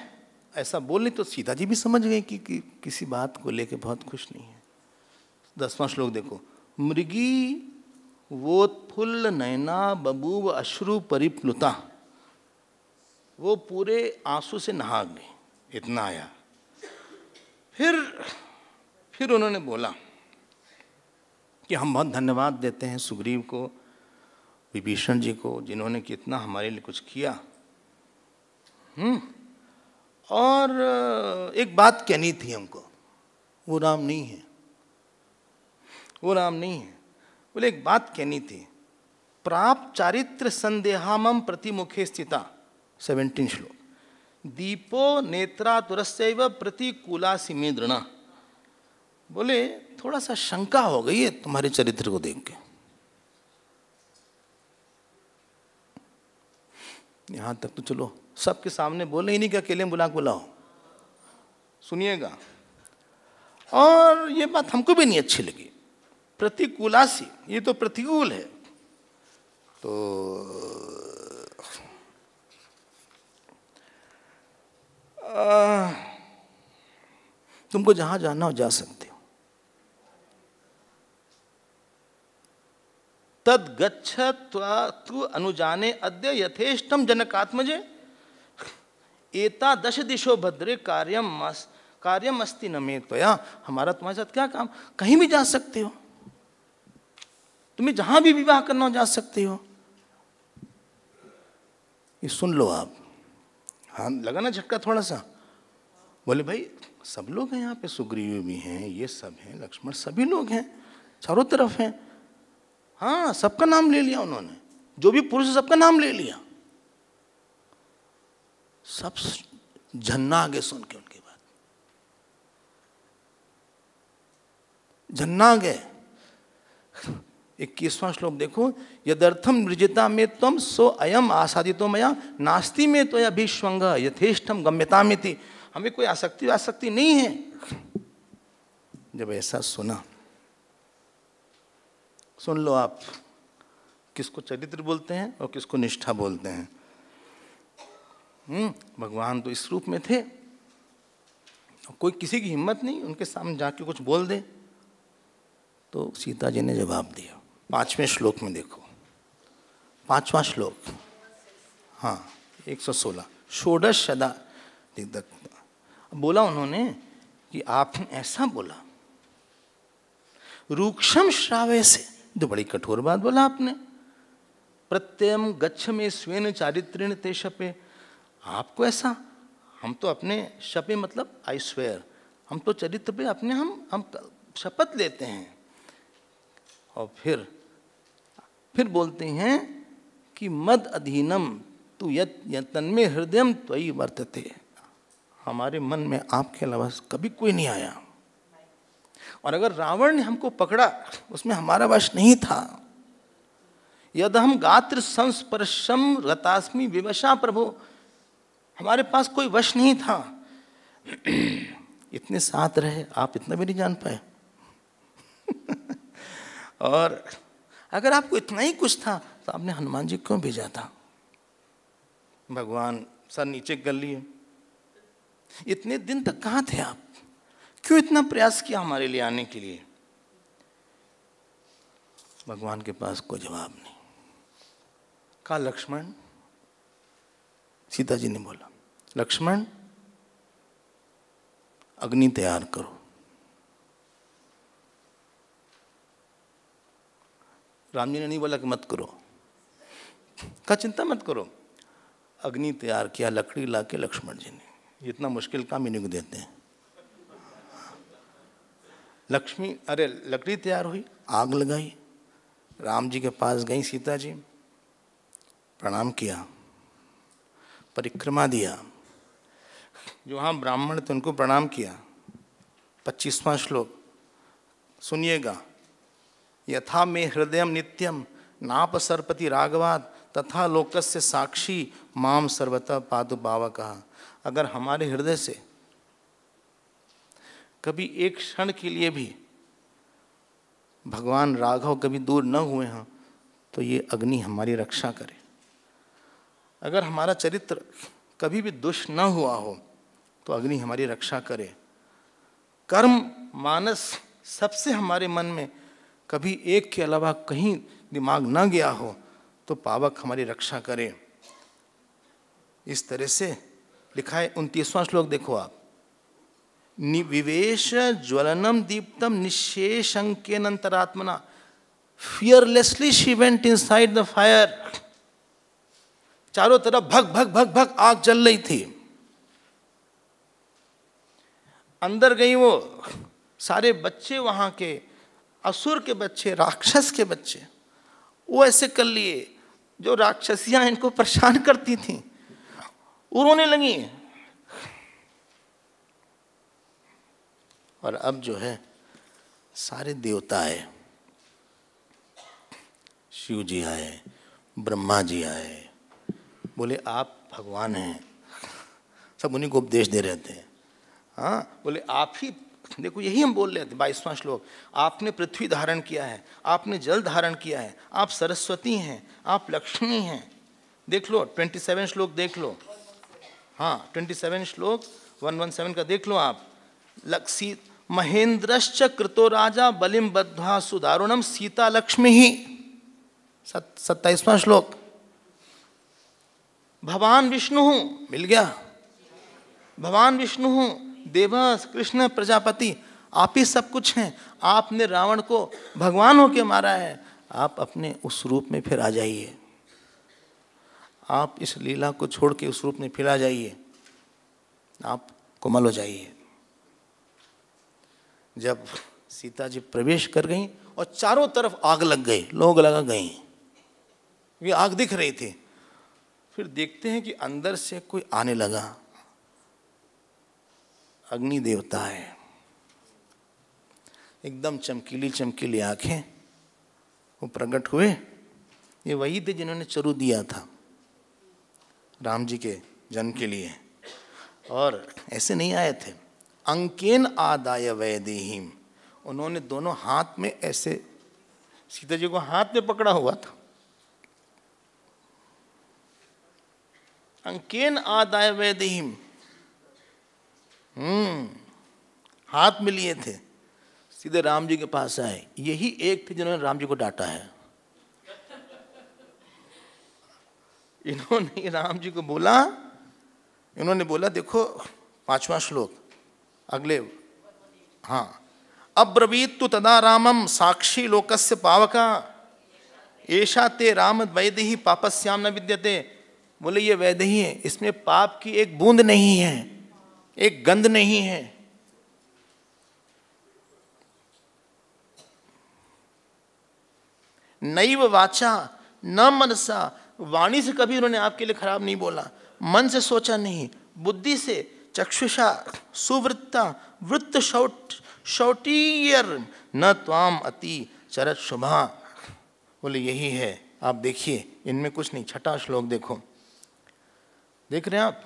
ऐसा बोलने तो सीता जी भी समझ गई कि किसी बात को लेके बहुत खुश नहीं है। 10वां श्लोक देखो। मृगी वोत्फुल्ल नयना बबूव अश्रु परिप्लुता। वो पूरे आंसू से नहा गई। इतना आया। फिर उन्होंने बोला कि हम बहुत धन्यवाद देते हैं सुग्रीव को, विभीषण जी को, जिन्होंने कितना हमारे लिए कुछ किया। और एक बात कहनी थी हमको, वो राम नहीं है, वो राम नहीं है। बोले एक बात कहनी थी, प्राप्त चारित्र संदेहामम प्रतिमुखे स्थिता, 17 श्लोक, दीपो नेत्रातुरस्यैव प्रतिकूलासि मे दृणा। बोले थोड़ा सा शंका हो गई है तुम्हारे चरित्र को देख के। यहां तक तो चलो सबके सामने बोले ही नहीं कि अकेले में बुला के बुलाओ, सुनिएगा। और ये बात हमको भी नहीं अच्छी लगी, प्रतिकूलासी, ये तो प्रतिकूल है। तो तुमको जहां जाना हो जा सकते हो। तद गच्छ तु अनुजाने अद्य यथेष्टम जनकात्मजे, एता 10 दिशो भद्रे कार्यम अस्ति न मे त्वया। हमारा तुम्हारे साथ क्या काम, कहीं भी जा सकते हो, तुम्हें जहां भी विवाह करना हो जा सकते हो। ये सुन लो आप। हाँ लगा ना झटका थोड़ा सा। बोले भाई सब लोग हैं यहाँ पे, सुग्रीव भी हैं, ये सब हैं, लक्ष्मण, सभी लोग हैं, चारों तरफ हैं। हाँ सबका नाम ले लिया उन्होंने, जो भी पुरुष सबका नाम ले लिया। सब झन्ना आगे सुन के उनकी बात, झन्ना गए। 21वां श्लोक देखो, यदर्थम मृजिता में त्वम सो अयम आसादितो मया, नास्ति में तो अभिष्वंग यथेष्टम गम्यतामिति। हमें कोई आसक्ति नहीं है। जब ऐसा सुना, सुन लो आप, किसको चरित्र बोलते हैं और किसको निष्ठा बोलते हैं। भगवान तो इस रूप में थे, कोई किसी की हिम्मत नहीं उनके सामने जाके कुछ बोल दे। तो सीता जी ने जवाब दिया। 5वें श्लोक में देखो, 5वां श्लोक, हाँ 116, षोडश सदा बोला उन्होंने कि आपने ऐसा बोला, रूक्षम श्रावे से, तो बड़ी कठोर बात बोला आपने। प्रत्ययम गच्छ में स्वेन चारित्रेण ते शपे, आपको ऐसा, हम तो अपने शपे मतलब आई स्वेयर, हम तो चरित्र पे अपने हम शपथ लेते हैं। और फिर बोलते हैं कि मद अधीनम तु यत्तन्मे हृदयम त्वयि वर्तते, हमारे मन में आपके अलावा कभी कोई नहीं आया। और अगर रावण ने हमको पकड़ा, उसमें हमारा वश नहीं था। यद हम गात्र संस्पर्शम रतास्मि विवशा प्रभु, हमारे पास कोई वश नहीं था। इतने साथ रहे, आप इतना भी नहीं जान पाए। और अगर आपको इतना ही कुछ था तो आपने हनुमान जी क्यों भेजा था? भगवान सर नीचे कर लिए। इतने दिन तक कहाँ थे आप? क्यों इतना प्रयास किया हमारे लिए आने के लिए? भगवान के पास कोई जवाब नहीं। कहा लक्ष्मण, सीता जी ने बोला लक्ष्मण अग्नि तैयार करो। राम जी ने नहीं बोला कि मत करो, कहा चिंता मत करो। अग्नि तैयार किया, लकड़ी लाके लक्ष्मण जी ने। इतना मुश्किल काम इन्हीं को देते हैं। लकड़ी तैयार हुई, आग लगाई, राम जी के पास गई सीता जी, प्रणाम किया, परिक्रमा दिया। जो वहाँ ब्राह्मण थे उनको प्रणाम किया। 25वां श्लोक सुनिएगा, यथा मे हृदयम नित्यम नाप सरपति राघवात तथा लोकस्य साक्षी माम सर्वतः पादु पावकः। अगर हमारे हृदय से कभी एक क्षण के लिए भी भगवान राघव कभी दूर न हुए हैं तो ये अग्नि हमारी रक्षा करे। अगर हमारा चरित्र कभी भी दुष्ट न हुआ हो तो अग्नि हमारी रक्षा करे। कर्म मानस सबसे हमारे मन में कभी एक के अलावा कहीं दिमाग न गया हो तो पावक हमारी रक्षा करे। इस तरह से लिखा है 29वां श्लोक देखो आप, विवेश ज्वलनम दीप्तम निशेषंकेन अंतरात्मना, fearlessly she went inside the fire. चारों तरफ भग भग भग भग आग जल रही थी, अंदर गई वो, सारे बच्चे वहां के, असुर के बच्चे, राक्षस के बच्चे, वो ऐसे कर लिए, जो राक्षसियां इनको परेशान करती थी, रोने लगी। और अब जो है सारे देवता आए, शिव जी आए, ब्रह्मा जी आए, बोले आप भगवान हैं, सब उन्हीं को उपदेश दे रहे थे। हाँ, बोले आप ही, देखो यही हम बोल रहे थे 22वां श्लोक, आपने पृथ्वी धारण किया है, आपने जल धारण किया है, आप सरस्वती हैं, आप लक्ष्मी हैं। देख लो 27 श्लोक देख लो, हाँ 27 श्लोक 117 का देख लो आप। लक्ष्मी महेंद्रश्च कृतो राजा बलिम बद्ध्वा सुदारुणम सीता लक्ष्मी ही, 27वां श्लोक। भगवान विष्णु मिल गया, भगवान विष्णु देवस कृष्ण प्रजापति, आप ही सब कुछ हैं। आपने रावण को भगवान होके मारा है, आप अपने उस रूप में फिर आ जाइए, आप इस लीला को छोड़ के उस रूप में फिर आ जाइए, आप कोमल हो जाइए। जब सीता जी प्रवेश कर गई और चारों तरफ आग लग गई, लोग लगा गई, ये आग दिख रही थी। फिर देखते हैं कि अंदर से कोई आने लगा, अग्नि देवता है, एकदम चमकीली चमकीली आंखें, वो प्रकट हुए। ये वही थे जिन्होंने चरु दिया था राम जी के जन्म के लिए, और ऐसे नहीं आए थे। अंकेन आदाय वैदेहीम, उन्होंने दोनों हाथ में ऐसे सीता जी को हाथ में पकड़ा हुआ था। अंकेन आदाय वैदेहीम, हाथ में लिए थे, सीधे राम जी के पास आए। यही एक थे जिन्होंने राम जी को डांटा है। इन्होंने राम जी को बोला, इन्होंने बोला, देखो 5वां श्लोक अगले, हाँ, अब्रवीत तु तदा रामम साक्षी लोकस्य पावका ऐशा ते राम वैदेही पापस्याम न विद्यते। बोले ये वैदेही है, इसमें पाप की एक बूंद नहीं है, एक गंध नहीं है। नैव वाचा न मनसा, वाणी से कभी उन्होंने आपके लिए खराब नहीं बोला, मन से सोचा नहीं, बुद्धि से, चक्षुषा सुवृत्ता वृत्त शौटीयर न त्वाम अति चरत शुभा। बोले यही है, आप देखिए इनमें कुछ नहीं। 6वां श्लोक देखो, देख रहे हैं आप,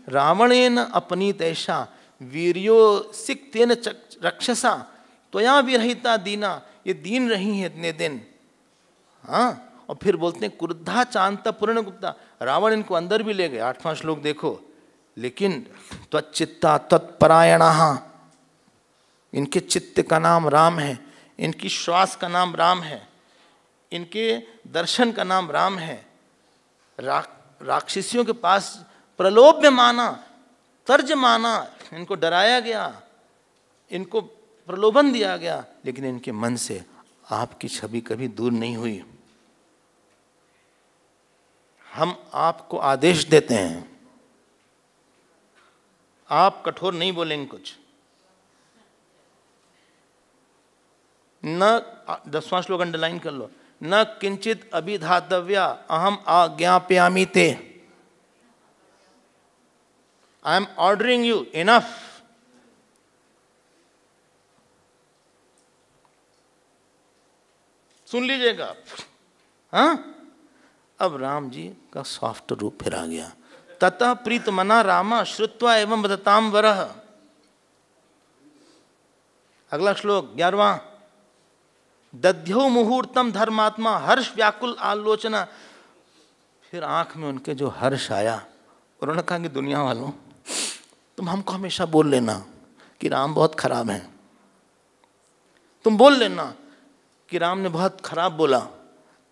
रावणेन अपनीत ऐसा वीर्यो सिक्तेन रक्षसा त्वया विरहिता दीना, ये दीन रही है इतने दिन। हाँ, और फिर बोलते हैं क्रुद्धा चांता पूर्ण गुप्ता, रावण इनको अंदर भी ले गए। 8वां श्लोक देखो, लेकिन त्वच्चित्ता तत्परायणः, इनके चित्त का नाम राम है, इनकी श्वास का नाम राम है, इनके दर्शन का नाम राम है। राक्षसियों के पास प्रलोभ्य माना, तर्ज माना, इनको डराया गया, इनको प्रलोभन दिया गया, लेकिन इनके मन से आपकी छवि कभी दूर नहीं हुई। हम आपको आदेश देते हैं, आप कठोर नहीं बोलेंगे कुछ। न 10वां श्लोक अंडरलाइन कर लो, न किंचित अभिधातव्या अहम आज्ञापयामि ते, I am ordering you, enough. सुन लीजिएगा। हाँ, अब राम जी का सॉफ्ट रूप फिर आ गया। ततः प्रीतमना रामा श्रुत्वा एवं वदताम वरः। अगला श्लोक 11वां, दध्यो मुहूर्तम धर्मात्मा हर्ष व्याकुल आलोचना। फिर आंख में उनके जो हर्ष आया, उन्होंने कहा कि दुनिया वालों, तुम हमको हमेशा बोल लेना कि राम बहुत खराब है, तुम बोल लेना कि राम ने बहुत खराब बोला,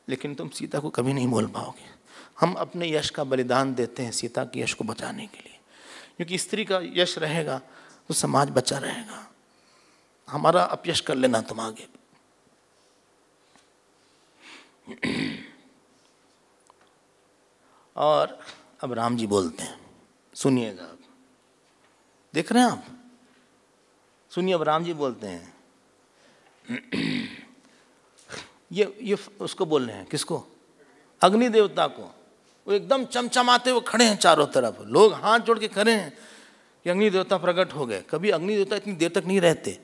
लेकिन तुम सीता को कभी नहीं बोल पाओगे। हम अपने यश का बलिदान देते हैं सीता के यश को बचाने के लिए, क्योंकि स्त्री का यश रहेगा तो समाज बचा रहेगा। हमारा अपयश कर लेना तुम आगे। और अब राम जी बोलते हैं, सुनिएगा आप, देख रहे हैं आप, सुनिए अब राम जी बोलते हैं। ये उसको बोल रहे हैं, किसको? अग्नि देवता को। वो एकदम चमचमाते हुए खड़े हैं चारों तरफ, लोग हाथ जोड़ के खड़े हैं कि अग्नि देवता प्रकट हो गए। कभी अग्नि देवता इतनी देर तक नहीं रहते,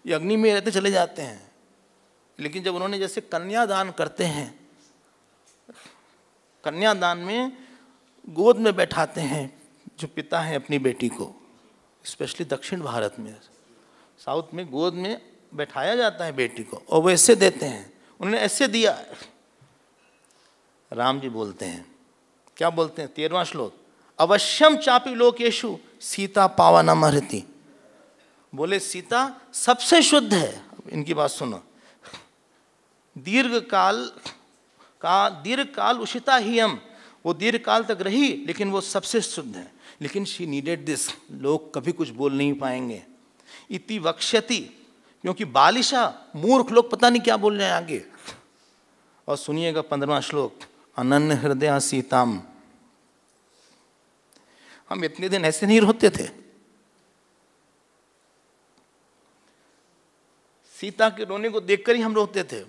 ये अग्नि में रहते चले जाते हैं। लेकिन जब उन्होंने जैसे कन्यादान करते हैं, कन्यादान में गोद में बैठाते हैं जो पिता है अपनी बेटी को, स्पेशली दक्षिण भारत में, साउथ में गोद में बैठाया जाता है बेटी को और वो ऐसे देते हैं। उन्होंने ऐसे दिया। राम जी बोलते हैं, क्या बोलते हैं? 13वां श्लोक, अवश्यम चापी लोकेशु सीता पावनमर्हति। बोले सीता सबसे शुद्ध है। इनकी बात सुनो, दीर्घ काल उषिता ही हम, वो दीर्घ काल तक रही लेकिन वो सबसे शुद्ध है। लेकिन शी नीडेड दिस, लोग कभी कुछ बोल नहीं पाएंगे। इति वक्ष्यति, क्योंकि बालिशा मूर्ख लोग पता नहीं क्या बोल रहे हैं आगे। और सुनिएगा 15वां श्लोक, अनन्य हृदय सीताम। हम इतने दिन ऐसे नहीं रोते थे। सीता के रोने को देखकर ही हम रोते थे।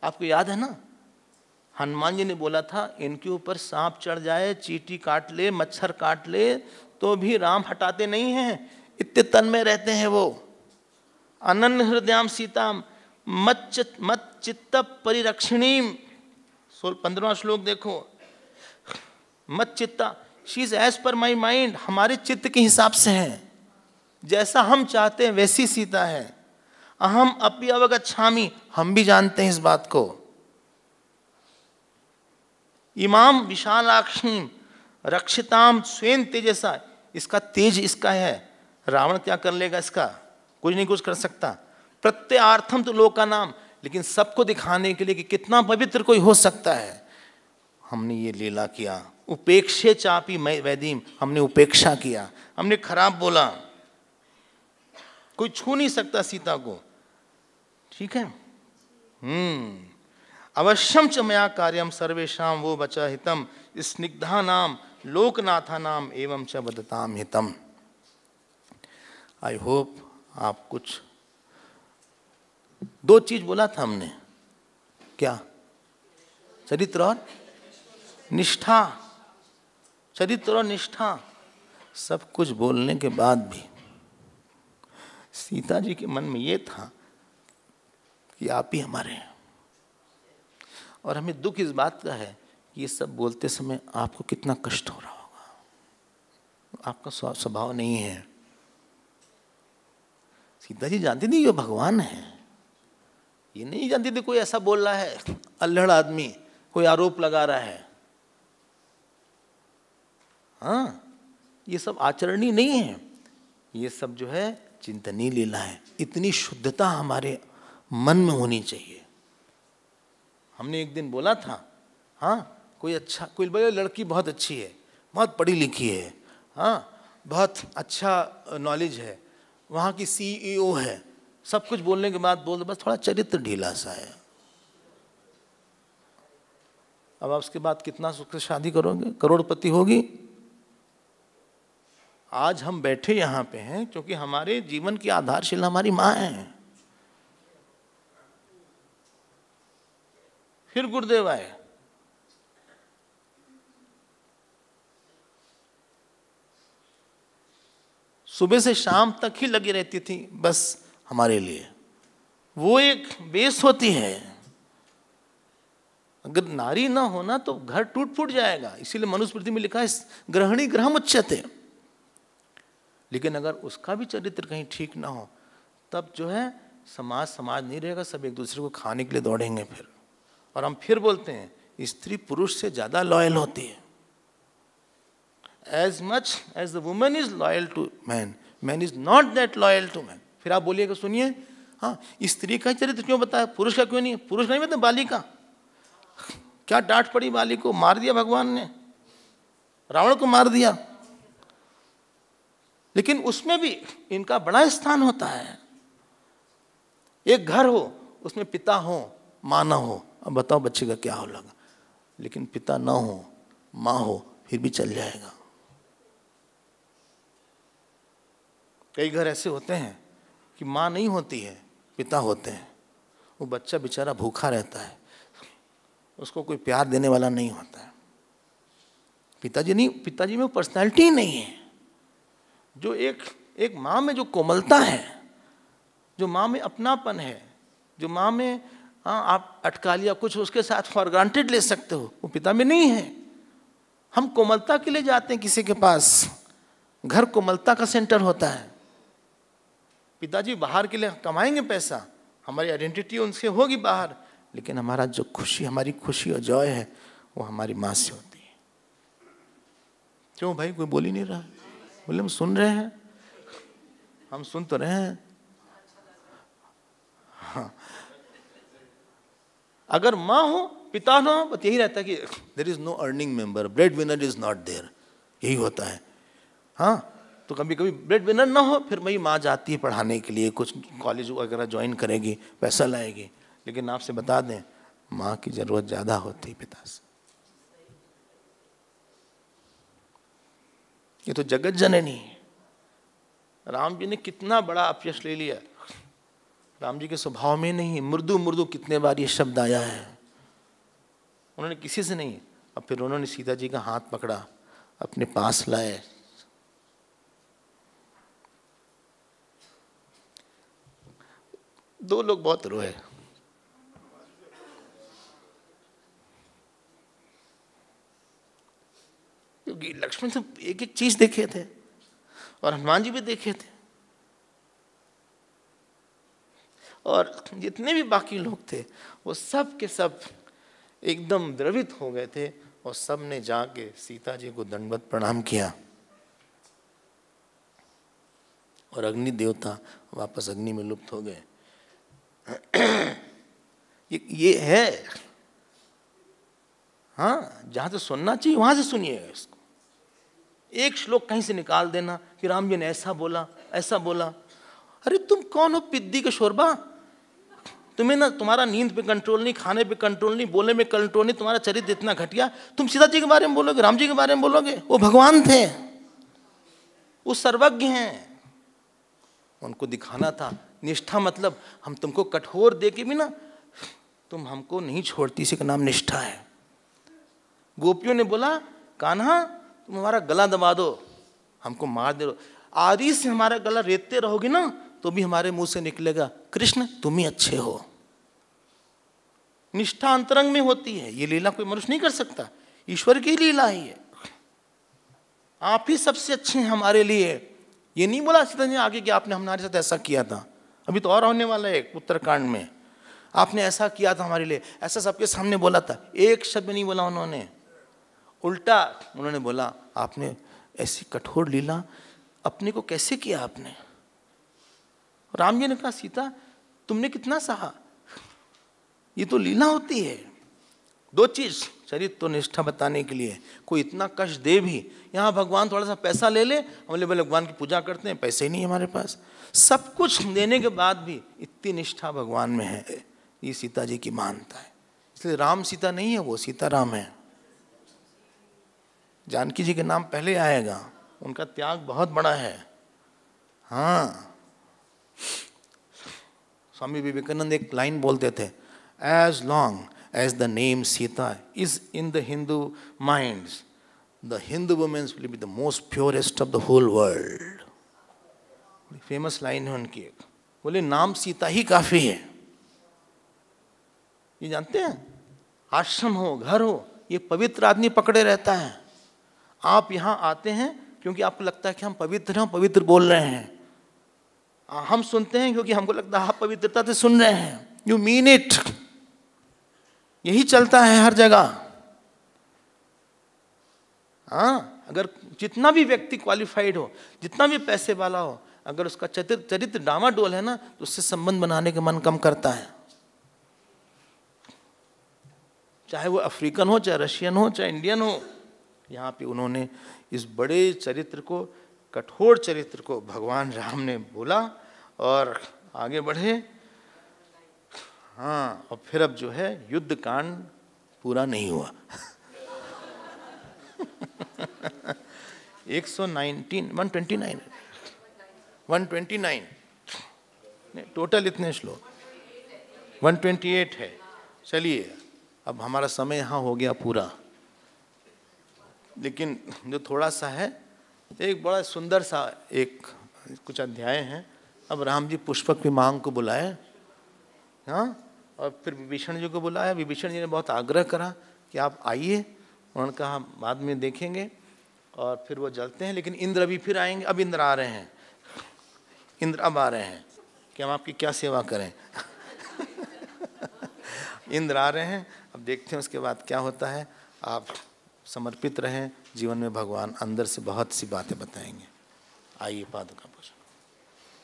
आपको याद है ना, हनुमान जी ने बोला था इनके ऊपर सांप चढ़ जाए, चींटी काट ले, मच्छर काट ले, तो भी राम हटाते नहीं हैं, इतने तन में रहते हैं वो। अनन्य हृदयाम सीताम मत चित्त परिरक्षिणीम। 15वां श्लोक देखो, मत चित्ता, she is as per my mind, हमारे चित्त के हिसाब से है, जैसा हम चाहते हैं वैसी सीता है। अहम अपि अवगच्छामि, हम भी जानते हैं इस बात को। इमाम विशालाक्षीम रक्षिताम स्वयं तेजसा, इसका तेज इसका है, रावण क्या कर लेगा इसका? कुछ नहीं कुछ कर सकता। प्रत्यार्थम तो लोक का नाम, लेकिन सबको दिखाने के लिए कि कितना पवित्र कोई हो सकता है, हमने ये लीला किया। उपेक्षे चापी वैदीम, हमने उपेक्षा किया, हमने खराब बोला। कोई छू नहीं सकता सीता को, ठीक है। अवश्यम च मया कार्यम सर्वेशाम वो बचा हितम स्निग्धा नाम लोकनाथा नाम एवं च वदताम हितम। आई होप आप कुछ, 2 चीज बोला था हमने, क्या? चरित्र और निष्ठा। चरित्र और निष्ठा, सब कुछ बोलने के बाद भी सीता जी के मन में ये था कि आप ही हमारे हैं। और हमें दुख इस बात का है कि ये सब बोलते समय आपको कितना कष्ट हो रहा होगा। आपका स्वभाव नहीं है। सीता जी जानती थी ये भगवान है, ये नहीं जानती थी कोई ऐसा बोल रहा है, अल्हड़ आदमी कोई आरोप लगा रहा है। हाँ, ये सब आचरणीय नहीं है, ये सब जो है चिंतनीय लीला है। इतनी शुद्धता हमारे मन में होनी चाहिए। हमने एक दिन बोला था, हाँ कोई बोले लड़की बहुत अच्छी है, बहुत पढ़ी लिखी है, हाँ बहुत अच्छा नॉलेज है, वहाँ की CEO है, सब कुछ बोलने के बाद बोल दो बस थोड़ा चरित्र ढीला सा है। अब आप उसके बाद कितना सुख से शादी करोगे, करोड़पति होगी। आज हम बैठे यहाँ पे हैं क्योंकि हमारे जीवन की आधारशिला हमारी माँ है। फिर गुरुदेव आए, सुबह से शाम तक ही लगी रहती थी बस हमारे लिए। वो एक बेस होती है। अगर नारी ना होना तो घर टूट फूट जाएगा। इसीलिए मनुस्मृति में लिखा है गृहिणी गृहम उच्यते। लेकिन अगर उसका भी चरित्र कहीं ठीक ना हो तब जो है समाज नहीं रहेगा, सब एक दूसरे को खाने के लिए दौड़ेंगे फिर। और हम फिर बोलते हैं स्त्री पुरुष से ज्यादा लॉयल होती है। As much as the woman is loyal to man, man is not that loyal to man. फिर आप बोलिएगा सुनिए, हाँ स्त्री का चरित्र क्यों बताया, पुरुष का क्यों नहीं? पुरुष नहीं बताया, बालिका क्या डांट पड़ी बाली को, मार दिया भगवान ने, रावण को मार दिया। लेकिन उसमें भी इनका बड़ा स्थान होता है। एक घर हो, उसमें पिता हो, माँ ना हो, अब बताओ बच्चे का क्या हो लगा। लेकिन पिता ना हो, माँ हो, फिर भी चल जाएगा। कई घर ऐसे होते हैं कि माँ नहीं होती है, पिता होते हैं। वो बच्चा बेचारा भूखा रहता है, उसको कोई प्यार देने वाला नहीं होता है। पिताजी में पर्सनैलिटी ही नहीं है। जो एक माँ में जो कोमलता है, जो माँ में अपनापन है, जो माँ में आप अटका लिया कुछ उसके साथ फॉर ग्रांटेड ले सकते हो, वो पिता में नहीं है। हम कोमलता के लिए जाते हैं किसी के पास, घर कोमलता का सेंटर होता है। पिताजी बाहर के लिए कमाएंगे पैसा, हमारी आइडेंटिटी उनसे होगी बाहर, लेकिन हमारा जो खुशी, हमारी खुशी और जॉय है वो हमारी माँ से होती है। क्यों भाई, कोई बोल ही नहीं रहा? बोले हम सुन रहे हैं, हम सुन तो रहे हैं। हाँ, अगर माँ हो पिता ना हो, बस यही रहता है कि there is no earning member, bread winner is not there, यही होता है। हाँ, तो कभी कभी ब्रेड विनर ना हो, फिर वही माँ जाती है पढ़ाने के लिए, कुछ कॉलेज वगैरह ज्वाइन करेगी, पैसा लाएगी। लेकिन आपसे बता दें, माँ की जरूरत ज्यादा होती है पिता से। ये तो जगत जननी है। राम जी ने कितना बड़ा अपयश ले लिया। राम जी के स्वभाव में नहीं, मृदु मृदु कितने बार ये शब्द आया है। उन्होंने किसी से नहीं, अब फिर उन्होंने सीता जी का हाथ पकड़ा, अपने पास लाए। दो लोग बहुत रोए। क्योंकि लक्ष्मण से एक एक चीज देखे थे और हनुमान जी भी देखे थे, और जितने भी बाकी लोग थे वो सब के सब एकदम द्रवित हो गए थे, और सब ने जाके सीता जी को दंडवत प्रणाम किया। और अग्नि देवता वापस अग्नि में लुप्त हो गए। ये है। हाँ, जहां से सुनना चाहिए वहां से सुनिएगा इसको। एक श्लोक कहीं से निकाल देना कि राम जी ने ऐसा बोला, ऐसा बोला। अरे तुम कौन हो पिद्दी के शोरबा? तुम्हें ना तुम्हारा नींद पे कंट्रोल नहीं, खाने पे कंट्रोल नहीं, बोलने में कंट्रोल नहीं, तुम्हारा चरित्र इतना घटिया, तुम सीता जी के बारे में बोलोगे, राम जी के बारे में बोलोगे? वो भगवान थे, वो सर्वज्ञ हैं। उनको दिखाना था निष्ठा, मतलब हम तुमको कठोर दे के भी ना तुम हमको नहीं छोड़ती, इसी का नाम निष्ठा है। गोपियों ने बोला कान्हा तुम हमारा गला दबा दो, हमको मार दे, आदि से हमारा गला रेतते रहोगे ना तो भी हमारे मुंह से निकलेगा कृष्ण तुम ही अच्छे हो। निष्ठा अंतरंग में होती है, ये लीला कोई मनुष्य नहीं कर सकता, ईश्वर की लीला ही है। आप ही सबसे अच्छे हैं हमारे लिए। ये नहीं बोला सीता जी आगे कि आपने हमारे साथ ऐसा किया था, अभी तो और होने वाला है उत्तरकांड में, आपने ऐसा किया था हमारे लिए, ऐसा सबके सामने बोला था। एक शब्द नहीं बोला उन्होंने, उल्टा उन्होंने बोला आपने ऐसी कठोर लीला अपने को कैसे किया आपने? राम जी ने कहा सीता तुमने कितना सहा, ये तो लीला होती है। दो चीज, चरित्र तो निष्ठा बताने के लिए, कोई इतना कष्ट दे भी, यहाँ भगवान थोड़ा सा पैसा ले ले, हम बोले भगवान की पूजा करते हैं, पैसे ही नहीं हमारे पास, सब कुछ देने के बाद भी इतनी निष्ठा भगवान में है, ये सीता जी की मानता है। इसलिए राम सीता नहीं है, वो सीता राम है। जानकी जी के नाम पहले आएगा, उनका त्याग बहुत बड़ा है। हाँ, स्वामी विवेकानंद एक लाइन बोलते थे, as long as the name Sita is in the Hindu minds, the Hindu women will be the most purest of the whole world. Famous line है उनकी एक, बोले नाम सीता ही काफी है। ये जानते हैं, आश्रम हो घर हो, ये पवित्र आदमी पकड़े रहता है। आप यहाँ आते हैं क्योंकि आपको लगता है कि हम पवित्र हैं, पवित्र बोल रहे हैं। हम सुनते हैं क्योंकि हमको लगता है आप पवित्रता से सुन रहे हैं। You mean it. यही चलता है हर जगह। हाँ, अगर जितना भी व्यक्ति क्वालिफाइड हो, जितना भी पैसे वाला हो, अगर उसका चरित्र डामाडोल है ना, तो उससे संबंध बनाने का मन कम करता है। चाहे वो अफ्रीकन हो, चाहे रशियन हो, चाहे इंडियन हो। यहाँ पे उन्होंने इस बड़े चरित्र को, कठोर चरित्र को भगवान राम ने बोला और आगे बढ़े। हाँ, और फिर अब जो है युद्ध कांड पूरा नहीं हुआ। 129 टोटल इतने श्लोक, 128 है। चलिए, अब हमारा समय यहाँ हो गया पूरा, लेकिन जो थोड़ा सा है, एक बड़ा सुंदर सा एक कुछ अध्याय हैं। अब राम जी पुष्पक विमांग को बुलाए, हाँ, और फिर विभीषण जी को बुलाया। विभीषण जी ने बहुत आग्रह करा कि आप आइए, उन्होंने कहा बाद में देखेंगे, और फिर वो जलते हैं। लेकिन इंद्र अभी फिर आएंगे, अब इंद्र आ रहे हैं, इंद्र अब आ रहे हैं कि हम आपकी क्या सेवा करें। इंद्र आ रहे हैं, अब देखते हैं उसके बाद क्या होता है। आप समर्पित रहें, जीवन में भगवान अंदर से बहुत सी बातें बताएंगे। आइए पादुका पुष्प।